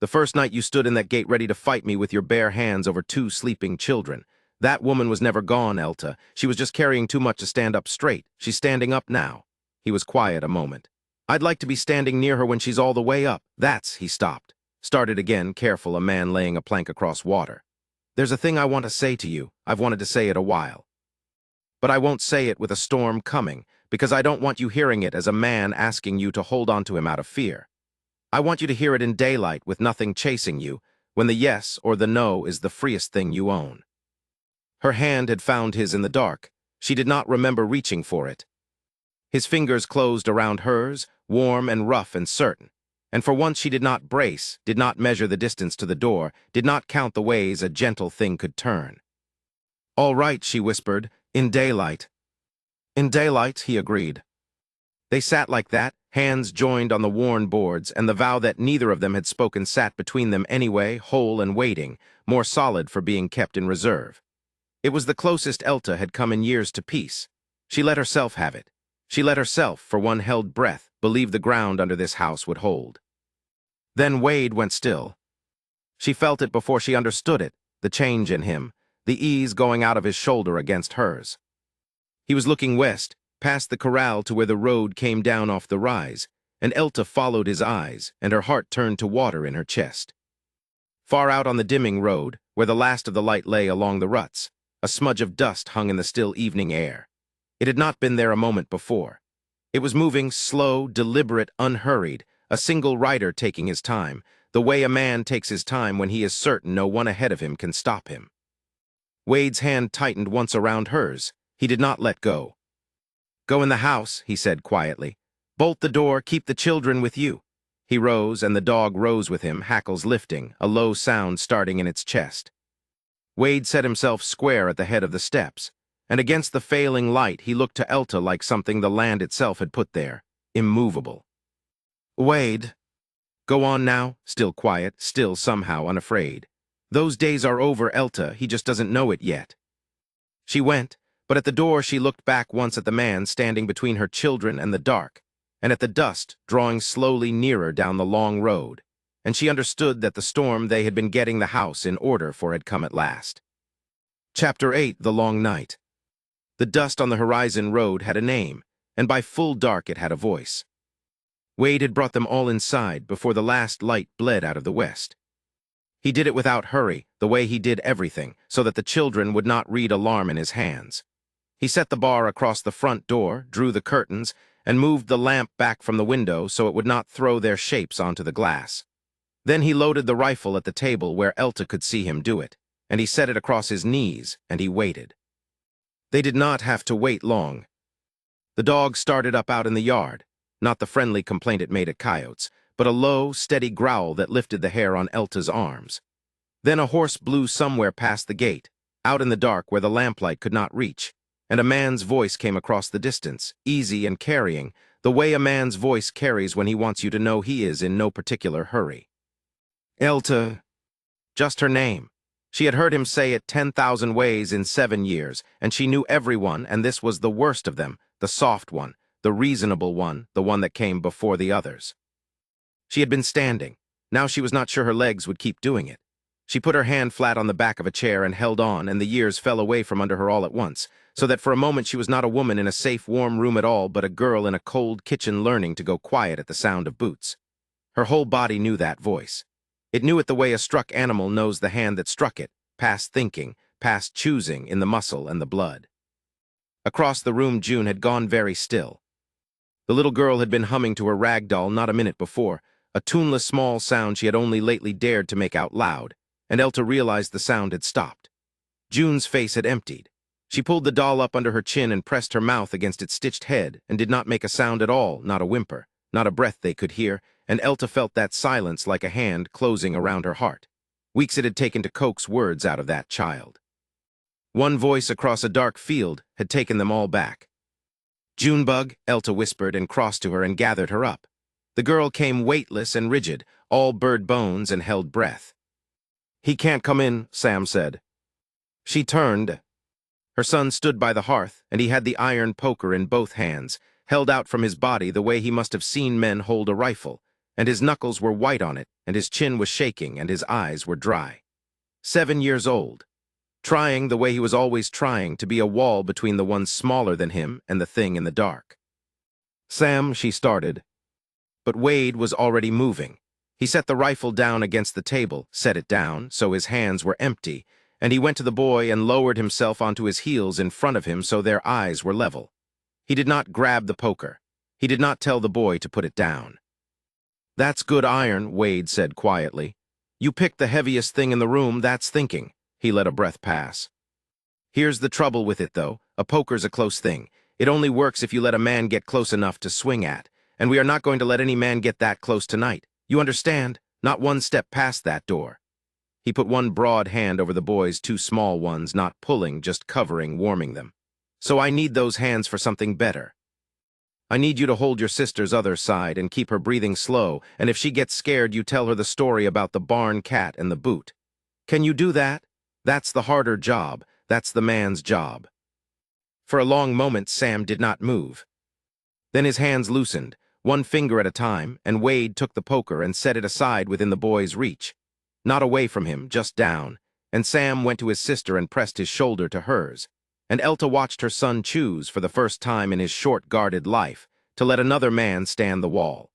The first night you stood in that gate ready to fight me with your bare hands over 2 sleeping children. That woman was never gone, Elta. She was just carrying too much to stand up straight. She's standing up now. He was quiet a moment. I'd like to be standing near her when she's all the way up. That's, he stopped. Started again, careful, a man laying a plank across water. There's a thing I want to say to you. I've wanted to say it a while. But I won't say it with a storm coming, because I don't want you hearing it as a man asking you to hold on to him out of fear. I want you to hear it in daylight with nothing chasing you, when the yes or the no is the freest thing you own. Her hand had found his in the dark. She did not remember reaching for it. His fingers closed around hers, warm and rough and certain. And for once she did not brace, did not measure the distance to the door, did not count the ways a gentle thing could turn. All right, she whispered, in daylight. In daylight, he agreed. They sat like that, hands joined on the worn boards, and the vow that neither of them had spoken sat between them anyway, whole and waiting, more solid for being kept in reserve. It was the closest Elta had come in years to peace. She let herself have it. She let herself, for one held breath, believe the ground under this house would hold. Then Wade went still. She felt it before she understood it, the change in him, the ease going out of his shoulder against hers. He was looking west, past the corral to where the road came down off the rise, and Elta followed his eyes, and her heart turned to water in her chest. Far out on the dimming road, where the last of the light lay along the ruts, a smudge of dust hung in the still evening air. It had not been there a moment before. It was moving slow, deliberate, unhurried, a single rider taking his time, the way a man takes his time when he is certain no one ahead of him can stop him. Wade's hand tightened once around hers. He did not let go. "Go in the house," he said quietly. "Bolt the door, keep the children with you." He rose, and the dog rose with him, hackles lifting, a low sound starting in its chest. Wade set himself square at the head of the steps, and against the failing light he looked to Elta like something the land itself had put there, immovable. "Wade." "Go on now," still quiet, still somehow unafraid. "Those days are over, Elta, he just doesn't know it yet." She went, but at the door she looked back once at the man standing between her children and the dark, and at the dust drawing slowly nearer down the long road, and she understood that the storm they had been getting the house in order for had come at last. Chapter 8, The Long Night. The dust on the horizon road had a name, and by full dark it had a voice. Wade had brought them all inside before the last light bled out of the west. He did it without hurry, the way he did everything, so that the children would not read alarm in his hands. He set the bar across the front door, drew the curtains, and moved the lamp back from the window so it would not throw their shapes onto the glass. Then he loaded the rifle at the table where Elta could see him do it, and he set it across his knees, and he waited. They did not have to wait long. The dog started up out in the yard, not the friendly complaint it made at coyotes, but a low, steady growl that lifted the hair on Elta's arms. Then a horse blew somewhere past the gate, out in the dark where the lamplight could not reach, and a man's voice came across the distance, easy and carrying, the way a man's voice carries when he wants you to know he is in no particular hurry. Elta. Just her name. She had heard him say it 10,000 ways in 7 years, and she knew everyone, and this was the worst of them, the soft one, the reasonable one, the one that came before the others. She had been standing. Now she was not sure her legs would keep doing it. She put her hand flat on the back of a chair and held on, and the years fell away from under her all at once, so that for a moment she was not a woman in a safe, warm room at all, but a girl in a cold kitchen learning to go quiet at the sound of boots. Her whole body knew that voice. It knew it the way a struck animal knows the hand that struck it, past thinking, past choosing in the muscle and the blood. Across the room June had gone very still. The little girl had been humming to her rag doll not a minute before, a tuneless small sound she had only lately dared to make out loud, and Elta realized the sound had stopped. June's face had emptied. She pulled the doll up under her chin and pressed her mouth against its stitched head and did not make a sound at all, not a whimper, not a breath they could hear, and Elta felt that silence like a hand closing around her heart. Weeks it had taken to coax words out of that child. One voice across a dark field had taken them all back. "Junebug," Elta whispered and crossed to her and gathered her up. The girl came weightless and rigid, all bird bones, and held breath. "He can't come in," Sam said. She turned. Her son stood by the hearth, and he had the iron poker in both hands, held out from his body the way he must have seen men hold a rifle, and his knuckles were white on it, and his chin was shaking, and his eyes were dry. 7 years old. Trying the way he was always trying to be a wall between the one smaller than him and the thing in the dark. "Sam," she started. But Wade was already moving. He set the rifle down against the table, set it down, so his hands were empty, and he went to the boy and lowered himself onto his heels in front of him so their eyes were level. He did not grab the poker. He did not tell the boy to put it down. "That's good iron," Wade said quietly. "You picked the heaviest thing in the room, that's thinking." He let a breath pass. "Here's the trouble with it, though. A poker's a close thing. It only works if you let a man get close enough to swing at, and we are not going to let any man get that close tonight. You understand? Not one step past that door." He put one broad hand over the boy's 2 small ones, not pulling, just covering, warming them. "So I need those hands for something better. I need you to hold your sister's other side and keep her breathing slow, and if she gets scared, you tell her the story about the barn cat and the boot. Can you do that? That's the harder job. That's the man's job." For a long moment, Sam did not move. Then his hands loosened, one finger at a time, and Wade took the poker and set it aside within the boy's reach. Not away from him, just down, and Sam went to his sister and pressed his shoulder to hers, and Elta watched her son choose, for the first time in his short, guarded life, to let another man stand the wall.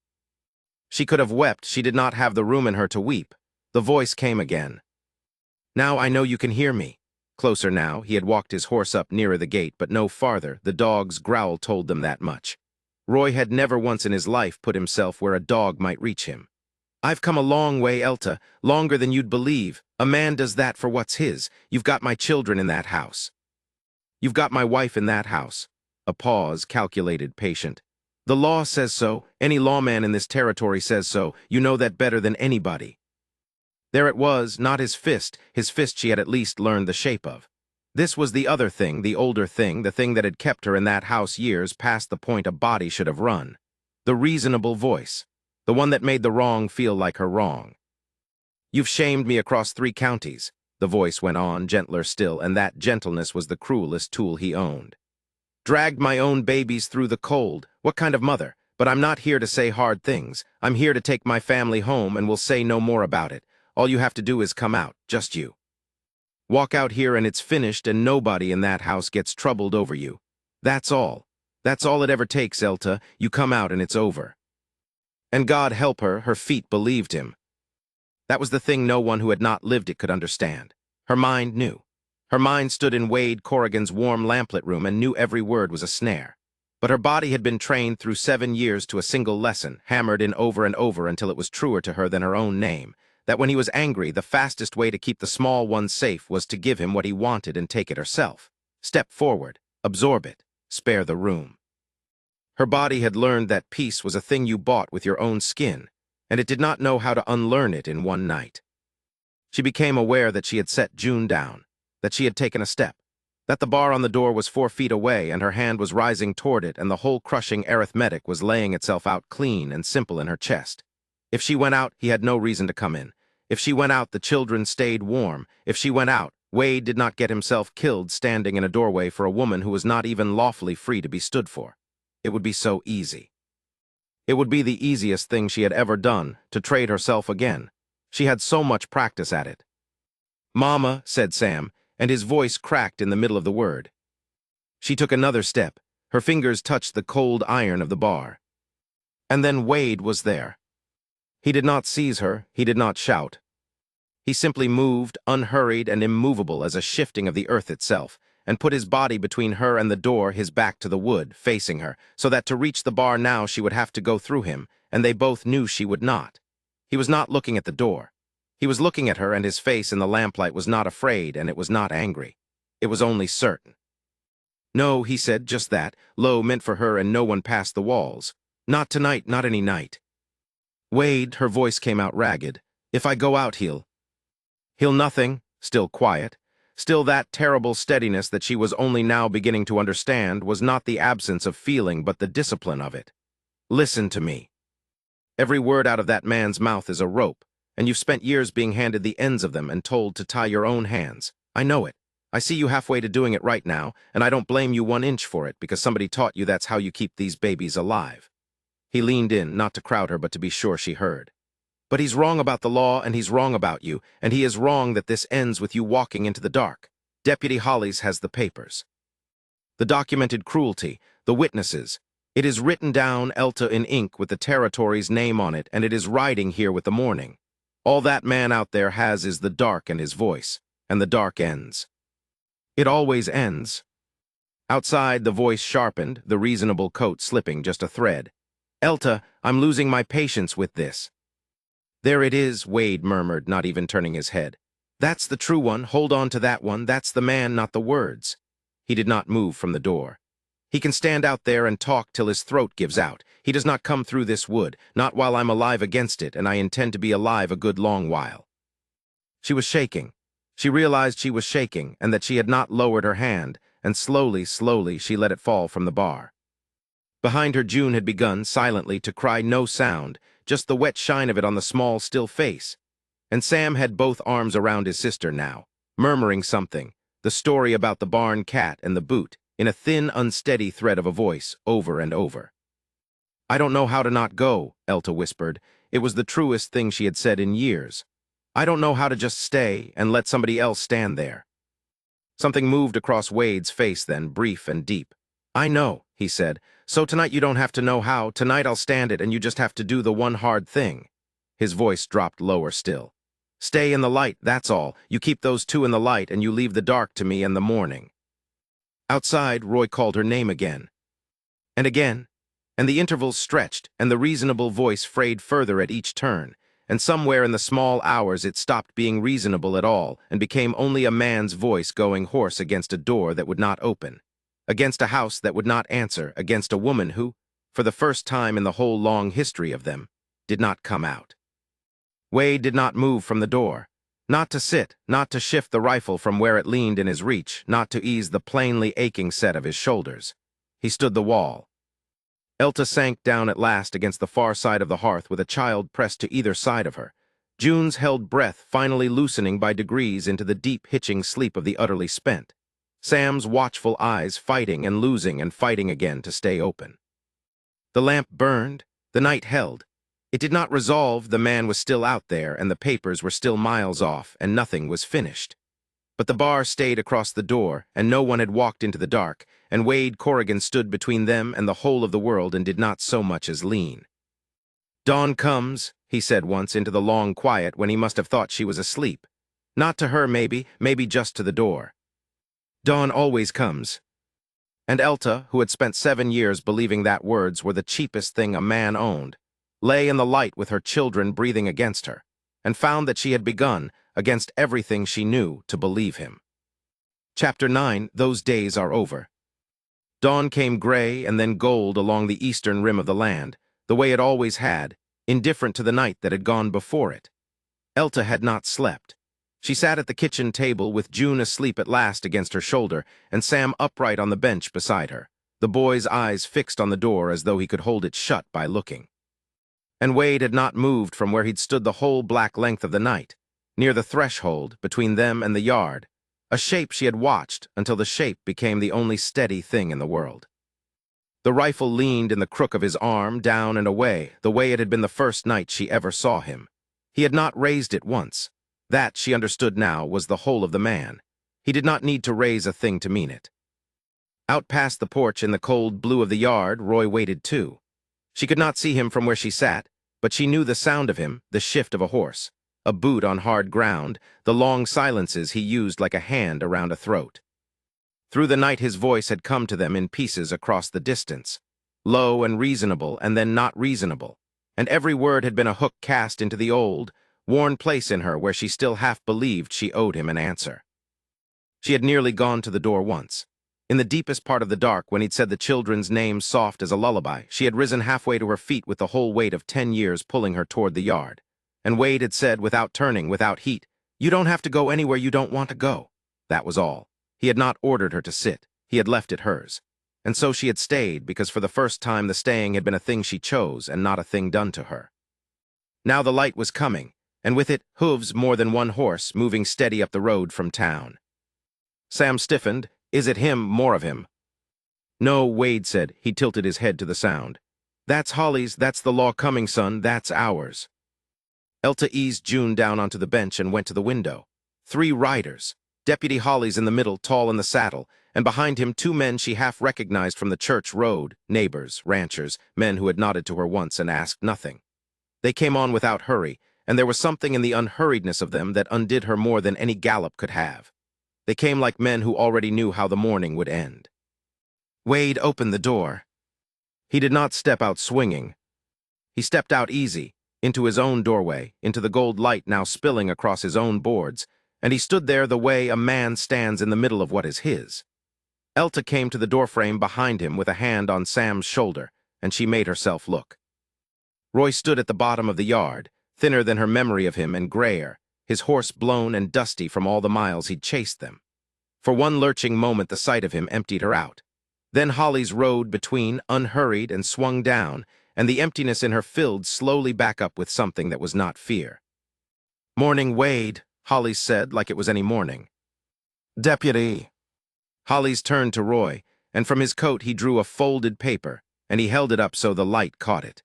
She could have wept, she did not have the room in her to weep. The voice came again. "Now I know you can hear me." Closer now, he had walked his horse up nearer the gate, but no farther. The dog's growl told them that much. Roy had never once in his life put himself where a dog might reach him. "I've come a long way, Elta, longer than you'd believe. A man does that for what's his. You've got my children in that house. You've got my wife in that house." A pause, calculated, patient. "The law says so. Any lawman in this territory says so. You know that better than anybody." There it was, not his fist she had at least learned the shape of. This was the other thing, the older thing, the thing that had kept her in that house years past the point a body should have run. The reasonable voice. The one that made the wrong feel like her wrong. "You've shamed me across 3 counties, the voice went on, gentler still, and that gentleness was the cruelest tool he owned. "Dragged my own babies through the cold. What kind of mother? But I'm not here to say hard things. I'm here to take my family home, and will say no more about it. All you have to do is come out, just you. Walk out here and it's finished, and nobody in that house gets troubled over you. That's all. That's all it ever takes, Elta. You come out and it's over." And God help her, her feet believed him. That was the thing no one who had not lived it could understand. Her mind knew. Her mind stood in Wade Corrigan's warm lamplit room and knew every word was a snare. But her body had been trained through 7 years to a single lesson, hammered in over and over until it was truer to her than her own name, that when he was angry, the fastest way to keep the small one safe was to give him what he wanted and take it herself. Step forward, absorb it, spare the room. Her body had learned that peace was a thing you bought with your own skin, and it did not know how to unlearn it in one night. She became aware that she had set June down, that she had taken a step, that the bar on the door was 4 feet away and her hand was rising toward it and the whole crushing arithmetic was laying itself out clean and simple in her chest. If she went out, he had no reason to come in. If she went out, the children stayed warm. If she went out, Wade did not get himself killed standing in a doorway for a woman who was not even lawfully free to be stood for. It would be so easy. It would be the easiest thing she had ever done, to trade herself again. She had so much practice at it. "Mama," said Sam, and his voice cracked in the middle of the word. She took another step. Her fingers touched the cold iron of the bar. And then Wade was there. He did not seize her, he did not shout. He simply moved, unhurried and immovable as a shifting of the earth itself, and put his body between her and the door, his back to the wood, facing her, so that to reach the bar now she would have to go through him, and they both knew she would not. He was not looking at the door. He was looking at her, and his face in the lamplight was not afraid, and it was not angry. It was only certain. "No," he said, just that, low, meant for her and no one past the walls. "Not tonight, not any night." "Wade," her voice came out ragged. "If I go out, he'll nothing," still quiet. Still that terrible steadiness that she was only now beginning to understand was not the absence of feeling but the discipline of it. "Listen to me. Every word out of that man's mouth is a rope, and you've spent years being handed the ends of them and told to tie your own hands. I know it. I see you halfway to doing it right now, and I don't blame you 1 inch for it because somebody taught you that's how you keep these babies alive." He leaned in, not to crowd her but to be sure she heard. "But he's wrong about the law, and he's wrong about you, and he is wrong that this ends with you walking into the dark. Deputy Hollis has the papers. The documented cruelty, the witnesses. It is written down, Elta, in ink with the territory's name on it, and it is riding here with the morning. All that man out there has is the dark and his voice, and the dark ends. It always ends." Outside, the voice sharpened, the reasonable coat slipping just a thread. "Elta, I'm losing my patience with this." "There it is," Wade murmured, not even turning his head. "That's the true one. Hold on to that one. That's the man, not the words." He did not move from the door. "He can stand out there and talk till his throat gives out. He does not come through this wood, not while I'm alive against it, and I intend to be alive a good long while." She was shaking. She realized she was shaking, and that she had not lowered her hand, and slowly, slowly she let it fall from the bar. Behind her, June had begun, silently, to cry no sound, just the wet shine of it on the small, still face. And Sam had both arms around his sister now, murmuring something, the story about the barn cat and the boot, in a thin, unsteady thread of a voice, over and over. "I don't know how to not go," Elta whispered. It was the truest thing she had said in years. "I don't know how to just stay and let somebody else stand there." Something moved across Wade's face then, brief and deep. "I know," he said. "So tonight you don't have to know how. Tonight I'll stand it and you just have to do the one hard thing." His voice dropped lower still. "Stay in the light, that's all. You keep those two in the light and you leave the dark to me in the morning." Outside, Roy called her name again. And again. And the intervals stretched, and the reasonable voice frayed further at each turn, and somewhere in the small hours it stopped being reasonable at all and became only a man's voice going hoarse against a door that would not open, against a house that would not answer, against a woman who, for the first time in the whole long history of them, did not come out. Wade did not move from the door. Not to sit, not to shift the rifle from where it leaned in his reach, not to ease the plainly aching set of his shoulders. He stood the wall. Elta sank down at last against the far side of the hearth with a child pressed to either side of her. June's held breath finally loosening by degrees into the deep hitching sleep of the utterly spent. Sam's watchful eyes fighting and losing and fighting again to stay open. The lamp burned, the night held. It did not resolve the man was still out there and the papers were still miles off and nothing was finished. But the bar stayed across the door, and no one had walked into the dark, and Wade Corrigan stood between them and the whole of the world and did not so much as lean. "Dawn comes," he said once into the long quiet when he must have thought she was asleep. Not to her, maybe just to the door. "Dawn always comes." And Elta, who had spent 7 years believing that words were the cheapest thing a man owned, lay in the light with her children breathing against her, and found that she had begun, against everything she knew, to believe him. Chapter 9, Those Days Are Over. Dawn came gray and then gold along the eastern rim of the land, the way it always had, indifferent to the night that had gone before it. Elta had not slept. She sat at the kitchen table with June asleep at last against her shoulder and Sam upright on the bench beside her, the boy's eyes fixed on the door as though he could hold it shut by looking. And Wade had not moved from where he'd stood the whole black length of the night, near the threshold between them and the yard, a shape she had watched until the shape became the only steady thing in the world. The rifle leaned in the crook of his arm, down and away, the way it had been the first night she ever saw him. He had not raised it once. That, she understood now, was the whole of the man. He did not need to raise a thing to mean it. Out past the porch in the cold blue of the yard, Roy waited too. She could not see him from where she sat, but she knew the sound of him, the shift of a horse, a boot on hard ground, the long silences he used like a hand around a throat. Through the night his voice had come to them in pieces across the distance, low and reasonable and then not reasonable, and every word had been a hook cast into the old, worn place in her where she still half believed she owed him an answer. She had nearly gone to the door once. In the deepest part of the dark, when he'd said the children's names soft as a lullaby, she had risen halfway to her feet with the whole weight of 10 years pulling her toward the yard. And Wade had said, without turning, without heat, "You don't have to go anywhere you don't want to go." That was all. He had not ordered her to sit. He had left it hers. And so she had stayed, because for the first time the staying had been a thing she chose and not a thing done to her. Now the light was coming, and with it, hooves more than one horse moving steady up the road from town. Sam stiffened. "Is it him, more of him?" "No," Wade said. He tilted his head to the sound. "That's Holly's, that's the law coming, son, that's ours." Elta eased June down onto the bench and went to the window. 3 riders. Deputy Holly's in the middle, tall in the saddle, and behind him 2 men she half recognized from the church road, neighbors, ranchers, men who had nodded to her once and asked nothing. They came on without hurry, and there was something in the unhurriedness of them that undid her more than any gallop could have. They came like men who already knew how the morning would end. Wade opened the door. He did not step out swinging. He stepped out easy, into his own doorway, into the gold light now spilling across his own boards, and he stood there the way a man stands in the middle of what is his. Elta came to the doorframe behind him with a hand on Sam's shoulder, and she made herself look. Roy stood at the bottom of the yard, thinner than her memory of him and grayer, his horse blown and dusty from all the miles he'd chased them. For one lurching moment the sight of him emptied her out. Then Holly's rode between, unhurried, and swung down, and the emptiness in her filled slowly back up with something that was not fear. "Morning, Wade," Holly's said like it was any morning. "Deputy." Holly's turned to Roy, and from his coat he drew a folded paper, and he held it up so the light caught it.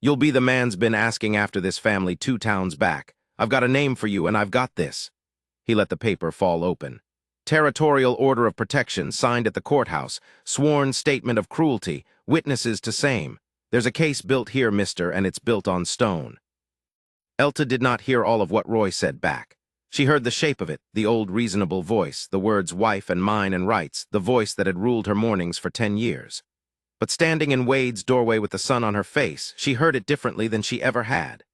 "You'll be the man's been asking after this family 2 towns back. I've got a name for you, and I've got this." He let the paper fall open. "Territorial Order of Protection, signed at the courthouse. Sworn statement of cruelty. Witnesses to same. There's a case built here, mister, and it's built on stone." Elta did not hear all of what Roy said back. She heard the shape of it, the old reasonable voice, the words wife and mine and rights, the voice that had ruled her mornings for 10 years. But standing in Wade's doorway with the sun on her face, she heard it differently than she ever had.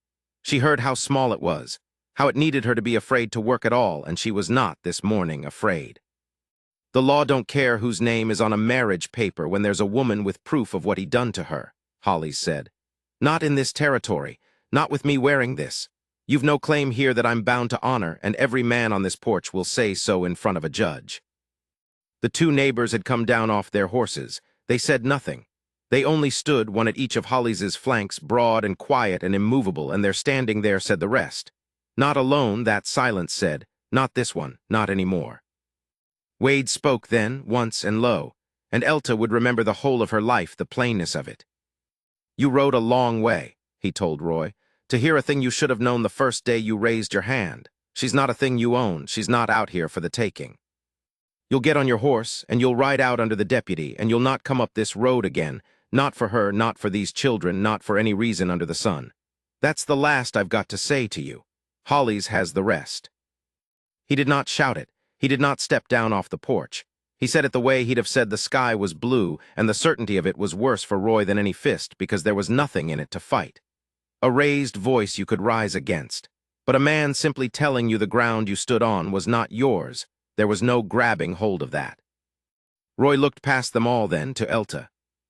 She heard how small it was, how it needed her to be afraid to work at all, and she was not, this morning, afraid. "The law don't care whose name is on a marriage paper when there's a woman with proof of what he done to her," Hollis said. "Not in this territory, not with me wearing this. You've no claim here that I'm bound to honor, and every man on this porch will say so in front of a judge." The 2 neighbors had come down off their horses. They said nothing. They only stood, one at each of Hollis's flanks, broad and quiet and immovable, and their standing there said the rest. Not alone, that silence said, not this one, not any more. Wade spoke then, once and low, and Elta would remember the whole of her life, the plainness of it. "You rode a long way," he told Roy, "to hear a thing you should have known the first day you raised your hand. She's not a thing you own. She's not out here for the taking. You'll get on your horse, and you'll ride out under the deputy, and you'll not come up this road again, not for her, not for these children, not for any reason under the sun. That's the last I've got to say to you. Hollis has the rest." He did not shout it. He did not step down off the porch. He said it the way he'd have said the sky was blue, and the certainty of it was worse for Roy than any fist, because there was nothing in it to fight. A raised voice you could rise against. But a man simply telling you the ground you stood on was not yours. There was no grabbing hold of that. Roy looked past them all then to Elta.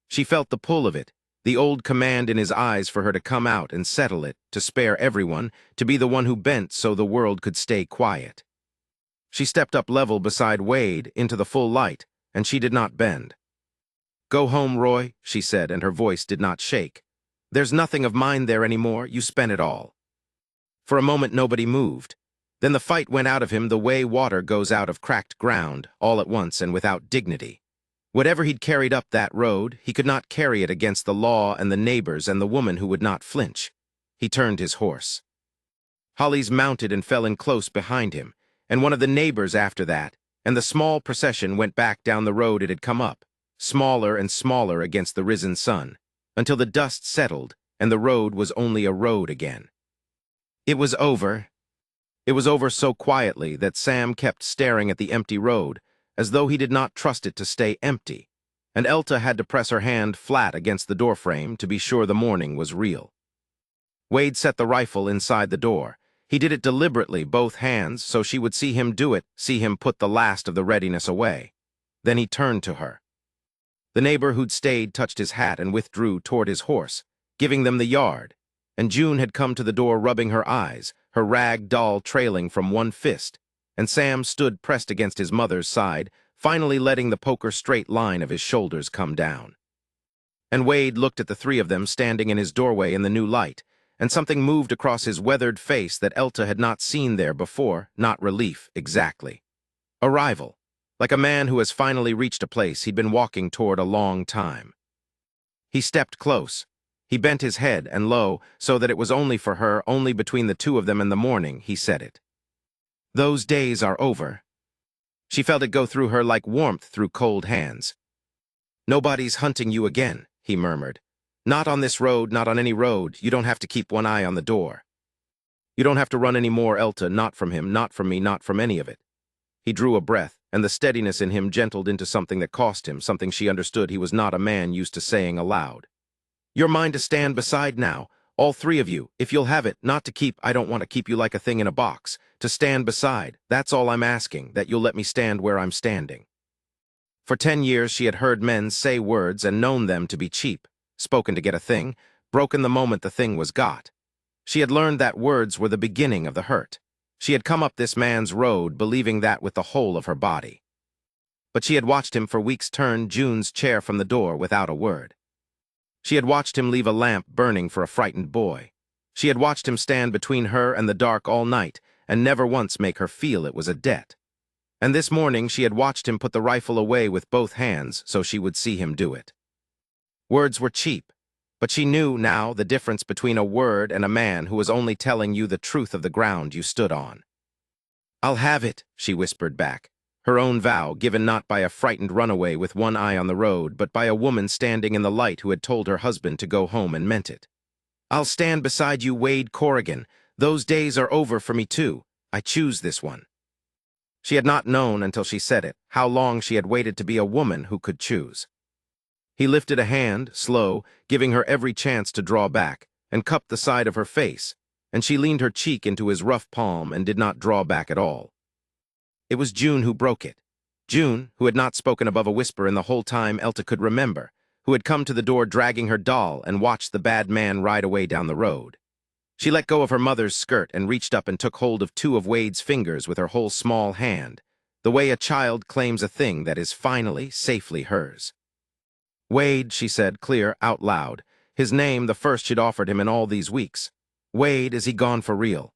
She felt the pull of it, the old command in his eyes for her to come out and settle it, to spare everyone, to be the one who bent so the world could stay quiet. She stepped up level beside Wade into the full light, and she did not bend. "Go home, Roy," she said, and her voice did not shake. "There's nothing of mine there anymore. You spent it all." For a moment nobody moved. Then the fight went out of him the way water goes out of cracked ground, all at once and without dignity. Whatever he'd carried up that road, he could not carry it against the law and the neighbors and the woman who would not flinch. He turned his horse. Hollis mounted and fell in close behind him, and one of the neighbors after that, and the small procession went back down the road it had come up, smaller and smaller against the risen sun, until the dust settled and the road was only a road again. It was over. It was over so quietly that Sam kept staring at the empty road, as though he did not trust it to stay empty, and Elta had to press her hand flat against the doorframe to be sure the morning was real. Wade set the rifle inside the door. He did it deliberately, both hands, so she would see him do it, see him put the last of the readiness away. Then he turned to her. The neighbor who'd stayed touched his hat and withdrew toward his horse, giving them the yard, and June had come to the door rubbing her eyes, her rag doll trailing from one fist, and Sam stood pressed against his mother's side, finally letting the poker straight line of his shoulders come down. And Wade looked at the 3 of them standing in his doorway in the new light, and something moved across his weathered face that Elta had not seen there before, not relief, exactly. Arrival. Like a man who has finally reached a place he'd been walking toward a long time. He stepped close. He bent his head, and low, so that it was only for her, only between the 2 of them in the morning, he said it. "Those days are over." She felt it go through her like warmth through cold hands. "Nobody's hunting you again," he murmured. "Not on this road, not on any road. You don't have to keep one eye on the door. You don't have to run any more, Elta, not from him, not from me, not from any of it." He drew a breath, and the steadiness in him gentled into something that cost him, something she understood he was not a man used to saying aloud. "You're mine to stand beside now, all 3 of you, if you'll have it, not to keep, I don't want to keep you like a thing in a box, to stand beside, that's all I'm asking, that you'll let me stand where I'm standing." For 10 years she had heard men say words and known them to be cheap, spoken to get a thing, broken the moment the thing was got. She had learned that words were the beginning of the hurt. She had come up this man's road believing that with the whole of her body. But she had watched him for weeks turn June's chair from the door without a word. She had watched him leave a lamp burning for a frightened boy. She had watched him stand between her and the dark all night and never once make her feel it was a debt. And this morning she had watched him put the rifle away with both hands so she would see him do it. Words were cheap, but she knew now the difference between a word and a man who was only telling you the truth of the ground you stood on. "I'll have it," she whispered back, her own vow given not by a frightened runaway with one eye on the road, but by a woman standing in the light who had told her husband to go home and meant it. "I'll stand beside you, Wade Corrigan. Those days are over for me too. I choose this one." She had not known until she said it how long she had waited to be a woman who could choose. He lifted a hand, slow, giving her every chance to draw back, and cupped the side of her face, and she leaned her cheek into his rough palm and did not draw back at all. It was June who broke it. June, who had not spoken above a whisper in the whole time Elta could remember, who had come to the door dragging her doll and watched the bad man ride away down the road. She let go of her mother's skirt and reached up and took hold of two of Wade's fingers with her whole small hand, the way a child claims a thing that is finally, safely hers. "Wade," she said, clear, out loud, his name the first she'd offered him in all these weeks. "Wade, is he gone for real?"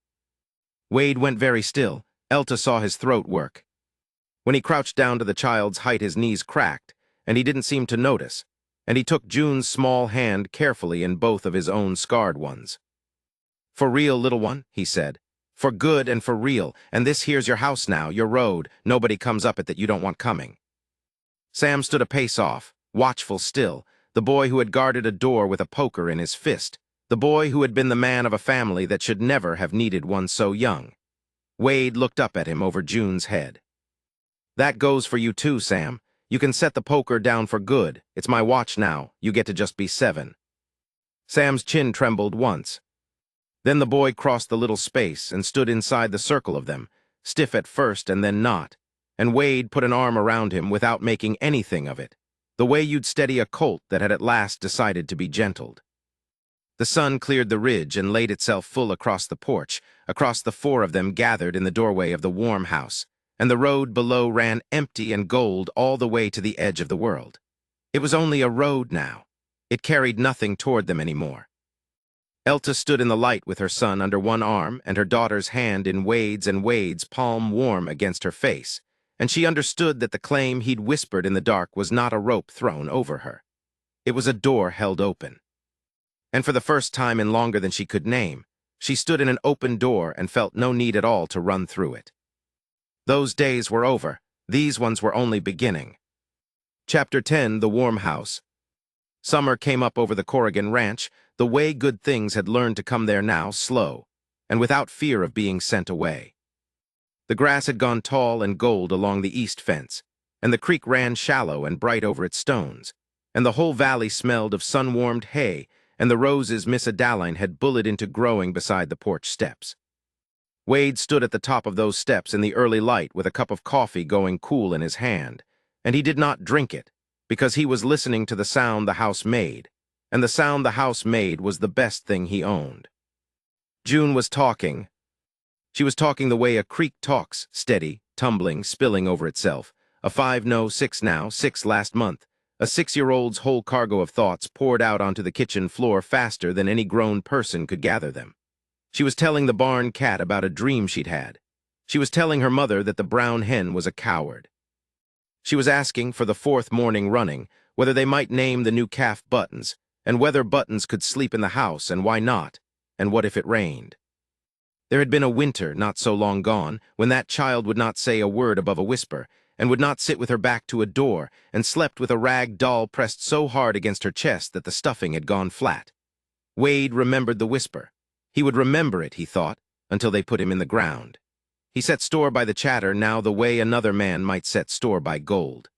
Wade went very still. Elta saw his throat work. When he crouched down to the child's height, his knees cracked, and he didn't seem to notice, and he took June's small hand carefully in both of his own scarred ones. "For real, little one," he said. "For good and for real, and this here's your house now, your road. Nobody comes up it that you don't want coming." Sam stood a pace off, watchful still, the boy who had guarded a door with a poker in his fist, the boy who had been the man of a family that should never have needed one so young. Wade looked up at him over June's head. "That goes for you too, Sam. You can set the poker down for good. It's my watch now. You get to just be 7. Sam's chin trembled once. Then the boy crossed the little space and stood inside the circle of them, stiff at first and then not, and Wade put an arm around him without making anything of it, the way you'd steady a colt that had at last decided to be gentled. The sun cleared the ridge and laid itself full across the porch, across the 4 of them gathered in the doorway of the warm house, and the road below ran empty and gold all the way to the edge of the world. It was only a road now. It carried nothing toward them anymore. Elta stood in the light with her son under one arm and her daughter's hand in Wade's and Wade's palm warm against her face, and she understood that the claim he'd whispered in the dark was not a rope thrown over her. It was a door held open. And for the first time in longer than she could name, she stood in an open door and felt no need at all to run through it. Those days were over. These ones were only beginning. Chapter 10, The Warm House. Summer came up over the Corrigan Ranch, the way good things had learned to come there now, slow, and without fear of being sent away. The grass had gone tall and gold along the east fence, and the creek ran shallow and bright over its stones, and the whole valley smelled of sun-warmed hay, and the roses Miss Adaline had bullied into growing beside the porch steps. Wade stood at the top of those steps in the early light with a cup of coffee going cool in his hand, and he did not drink it, because he was listening to the sound the house made, and the sound the house made was the best thing he owned. June was talking. She was talking the way a creek talks, steady, tumbling, spilling over itself. A 5 no, 6 now, 6 last month. A 6-year-old's whole cargo of thoughts poured out onto the kitchen floor faster than any grown person could gather them. She was telling the barn cat about a dream she'd had. She was telling her mother that the brown hen was a coward. She was asking, for the 4th morning running, whether they might name the new calf Buttons, and whether Buttons could sleep in the house, and why not, and what if it rained. There had been a winter, not so long gone, when that child would not say a word above a whisper, and would not sit with her back to a door, and slept with a rag doll pressed so hard against her chest that the stuffing had gone flat. Wade remembered the whisper. He would remember it, he thought, until they put him in the ground. He set store by the chatter now the way another man might set store by gold.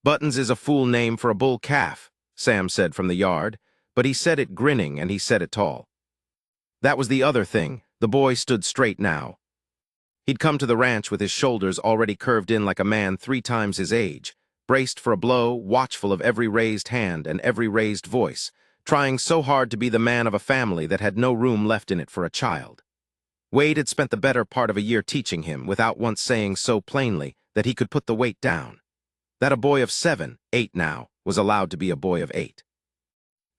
"Buttons is a fool name for a bull calf," Sam said from the yard, but he said it grinning and he said it tall. That was the other thing. The boy stood straight now. He'd come to the ranch with his shoulders already curved in like a man 3 times his age, braced for a blow, watchful of every raised hand and every raised voice, trying so hard to be the man of a family that had no room left in it for a child. Wade had spent the better part of a year teaching him, without once saying so plainly that he could put the weight down. That a boy of 7, 8 now, was allowed to be a boy of 8.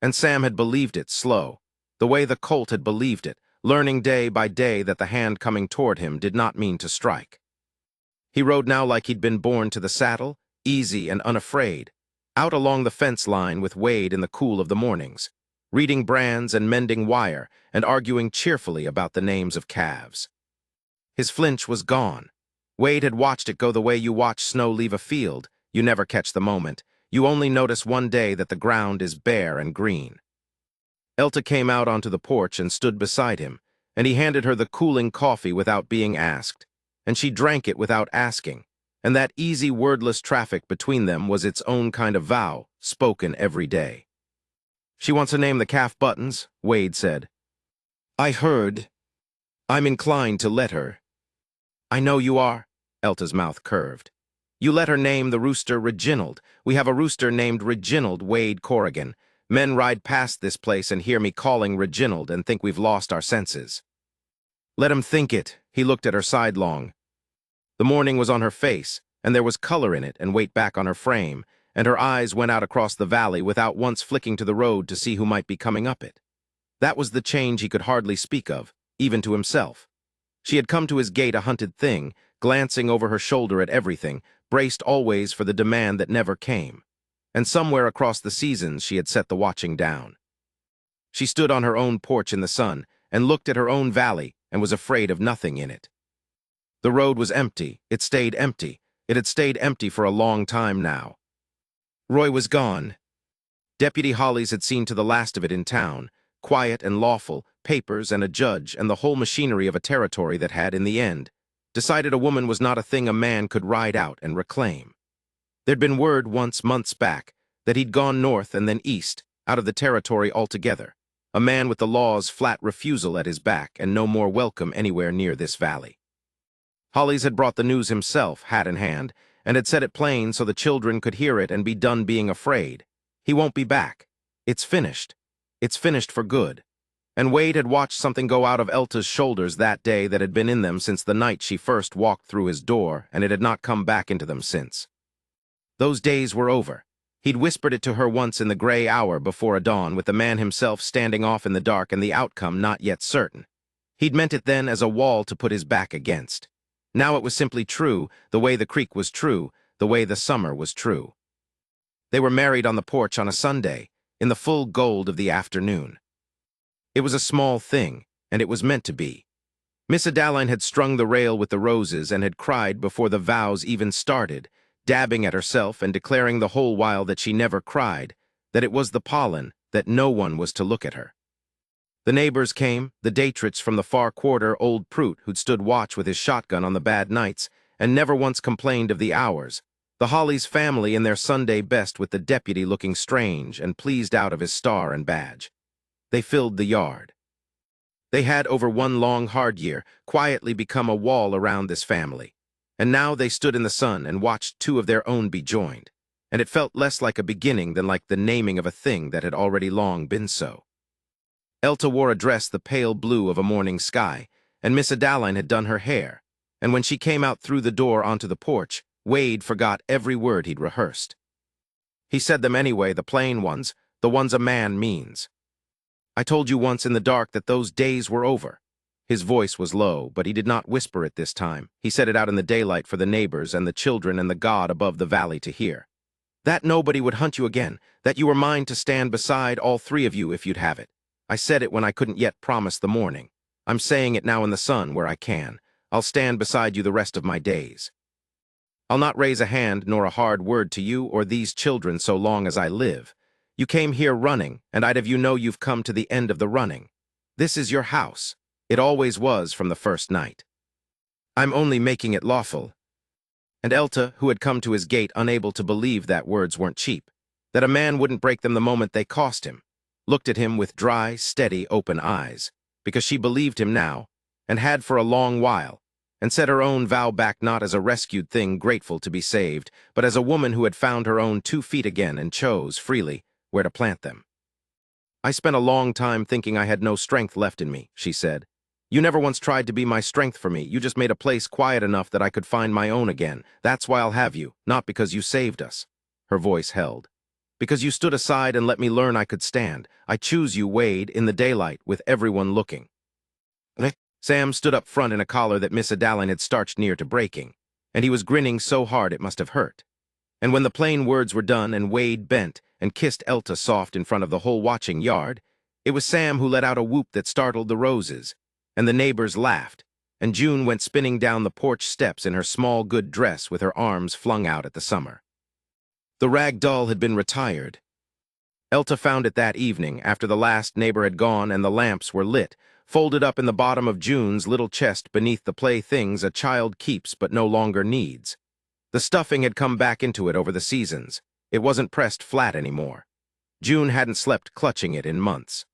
And Sam had believed it slow, the way the colt had believed it, learning day by day that the hand coming toward him did not mean to strike. He rode now like he'd been born to the saddle, easy and unafraid, out along the fence line with Wade in the cool of the mornings, reading brands and mending wire and arguing cheerfully about the names of calves. His flinch was gone. Wade had watched it go the way you watch snow leave a field. You never catch the moment. You only notice one day that the ground is bare and green. Elta came out onto the porch and stood beside him, and he handed her the cooling coffee without being asked, and she drank it without asking, and that easy wordless traffic between them was its own kind of vow, spoken every day. "She wants to name the calf Buttons," Wade said. "I heard. I'm inclined to let her." "I know you are." Elta's mouth curved. "You let her name the rooster Reginald. We have a rooster named Reginald Wade Corrigan. Men ride past this place and hear me calling Reginald and think we've lost our senses." "Let 'em think it." He looked at her sidelong. The morning was on her face, and there was color in it and weight back on her frame, and her eyes went out across the valley without once flicking to the road to see who might be coming up it. That was the change he could hardly speak of, even to himself. She had come to his gate a hunted thing, glancing over her shoulder at everything, braced always for the demand that never came. And somewhere across the seasons she had set the watching down. She stood on her own porch in the sun and looked at her own valley and was afraid of nothing in it. The road was empty. It stayed empty. It had stayed empty for a long time now. Roy was gone. Deputy Hollies had seen to the last of it in town, quiet and lawful, papers and a judge and the whole machinery of a territory that had, in the end, decided a woman was not a thing a man could ride out and reclaim. There'd been word once, months back, that he'd gone north and then east, out of the territory altogether, a man with the law's flat refusal at his back and no more welcome anywhere near this valley. Hollies had brought the news himself, hat in hand, and had said it plain so the children could hear it and be done being afraid. He won't be back. It's finished. It's finished for good. And Wade had watched something go out of Elta's shoulders that day that had been in them since the night she first walked through his door, and it had not come back into them since. Those days were over. He'd whispered it to her once in the gray hour before a dawn, with the man himself standing off in the dark and the outcome not yet certain. He'd meant it then as a wall to put his back against. Now it was simply true, the way the creek was true, the way the summer was true. They were married on the porch on a Sunday, in the full gold of the afternoon. It was a small thing, and it was meant to be. Miss Adaline had strung the rail with the roses and had cried before the vows even started, dabbing at herself and declaring the whole while that she never cried, that it was the pollen, that no one was to look at her. The neighbors came, the Daytrits from the far quarter, old Prout, who'd stood watch with his shotgun on the bad nights, and never once complained of the hours, the Hollies family in their Sunday best with the deputy looking strange and pleased out of his star and badge. They filled the yard. They had, over one long hard year, quietly become a wall around this family. And now they stood in the sun and watched two of their own be joined, and it felt less like a beginning than like the naming of a thing that had already long been so. Elta wore a dress the pale blue of a morning sky, and Miss Adaline had done her hair, and when she came out through the door onto the porch, Wade forgot every word he'd rehearsed. He said them anyway, the plain ones, the ones a man means. "I told you once in the dark that those days were over." His voice was low, but he did not whisper it this time. He said it out in the daylight for the neighbors and the children and the God above the valley to hear. "That nobody would hunt you again, that you were mine to stand beside all three of you if you'd have it. I said it when I couldn't yet promise the morning. I'm saying it now in the sun where I can. I'll stand beside you the rest of my days. I'll not raise a hand nor a hard word to you or these children so long as I live. You came here running, and I'd have you know you've come to the end of the running. This is your house. It always was from the first night. I'm only making it lawful." And Elta, who had come to his gate unable to believe that words weren't cheap, that a man wouldn't break them the moment they cost him, looked at him with dry, steady, open eyes, because she believed him now, and had for a long while, and set her own vow back not as a rescued thing grateful to be saved, but as a woman who had found her own 2 feet again and chose, freely, where to plant them. "I spent a long time thinking I had no strength left in me," she said. "You never once tried to be my strength for me. You just made a place quiet enough that I could find my own again. That's why I'll have you, not because you saved us." Her voice held. "Because you stood aside and let me learn I could stand. I choose you, Wade, in the daylight, with everyone looking." Sam stood up front in a collar that Miss Adaline had starched near to breaking, and he was grinning so hard it must have hurt. And when the plain words were done and Wade bent and kissed Elta soft in front of the whole watching yard, it was Sam who let out a whoop that startled the roses, and the neighbors laughed, and June went spinning down the porch steps in her small good dress with her arms flung out at the summer. The rag doll had been retired. Elta found it that evening after the last neighbor had gone and the lamps were lit, folded up in the bottom of June's little chest beneath the playthings a child keeps but no longer needs. The stuffing had come back into it over the seasons. It wasn't pressed flat anymore. June hadn't slept clutching it in months.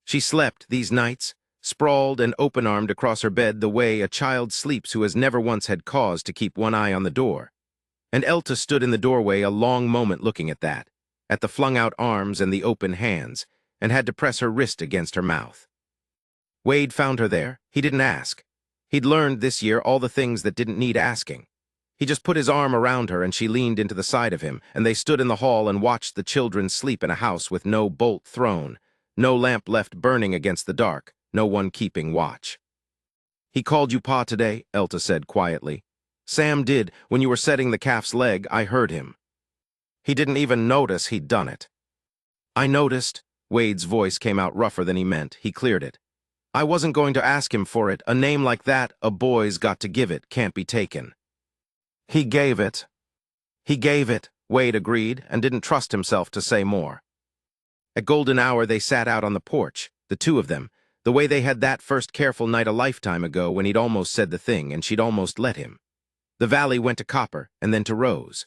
She slept, these nights, sprawled and open-armed across her bed the way a child sleeps who has never once had cause to keep one eye on the door. And Elta stood in the doorway a long moment looking at that, at the flung-out arms and the open hands, and had to press her wrist against her mouth. Wade found her there. He didn't ask. He'd learned this year all the things that didn't need asking. He just put his arm around her and she leaned into the side of him, and they stood in the hall and watched the children sleep in a house with no bolt thrown, no lamp left burning against the dark, no one keeping watch. "He called you Pa today," Elta said quietly. "Sam did. When you were setting the calf's leg, I heard him. He didn't even notice he'd done it." "I noticed." Wade's voice came out rougher than he meant. He cleared it. "I wasn't going to ask him for it. A name like that, a boy's got to give it, can't be taken." "He gave it." "He gave it," Wade agreed, and didn't trust himself to say more. At golden hour they sat out on the porch, the two of them, the way they had that first careful night a lifetime ago when he'd almost said the thing and she'd almost let him. The valley went to Copper and then to Rose.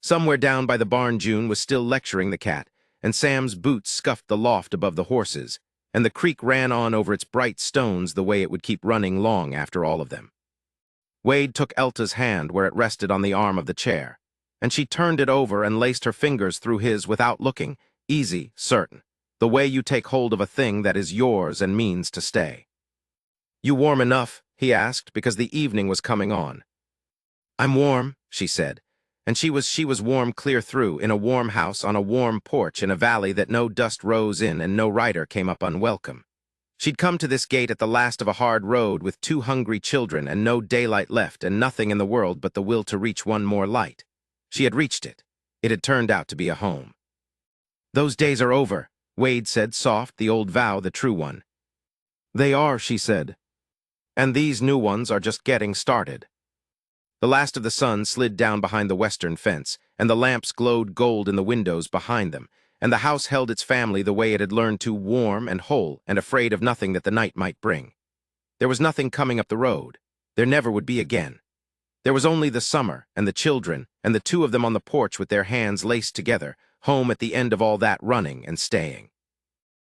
Somewhere down by the barn June was still lecturing the cat, and Sam's boots scuffed the loft above the horses, and the creek ran on over its bright stones the way it would keep running long after all of them. Wade took Elta's hand where it rested on the arm of the chair, and she turned it over and laced her fingers through his without looking, easy, certain, the way you take hold of a thing that is yours and means to stay. "You warm enough?" he asked, because the evening was coming on. "I'm warm," she said, and she was warm clear through, in a warm house on a warm porch in a valley that no dust rose in and no rider came up unwelcome. She'd come to this gate at the last of a hard road with 2 hungry children and no daylight left and nothing in the world but the will to reach one more light. She had reached it. It had turned out to be a home. "Those days are over," Wade said, soft, the old vow, the true one. "They are," she said. "And these new ones are just getting started." The last of the sun slid down behind the western fence, and the lamps glowed gold in the windows behind them, and the house held its family the way it had learned to, warm and whole and afraid of nothing that the night might bring. There was nothing coming up the road. There never would be again. There was only the summer and the children and the two of them on the porch with their hands laced together, home at the end of all that running and staying.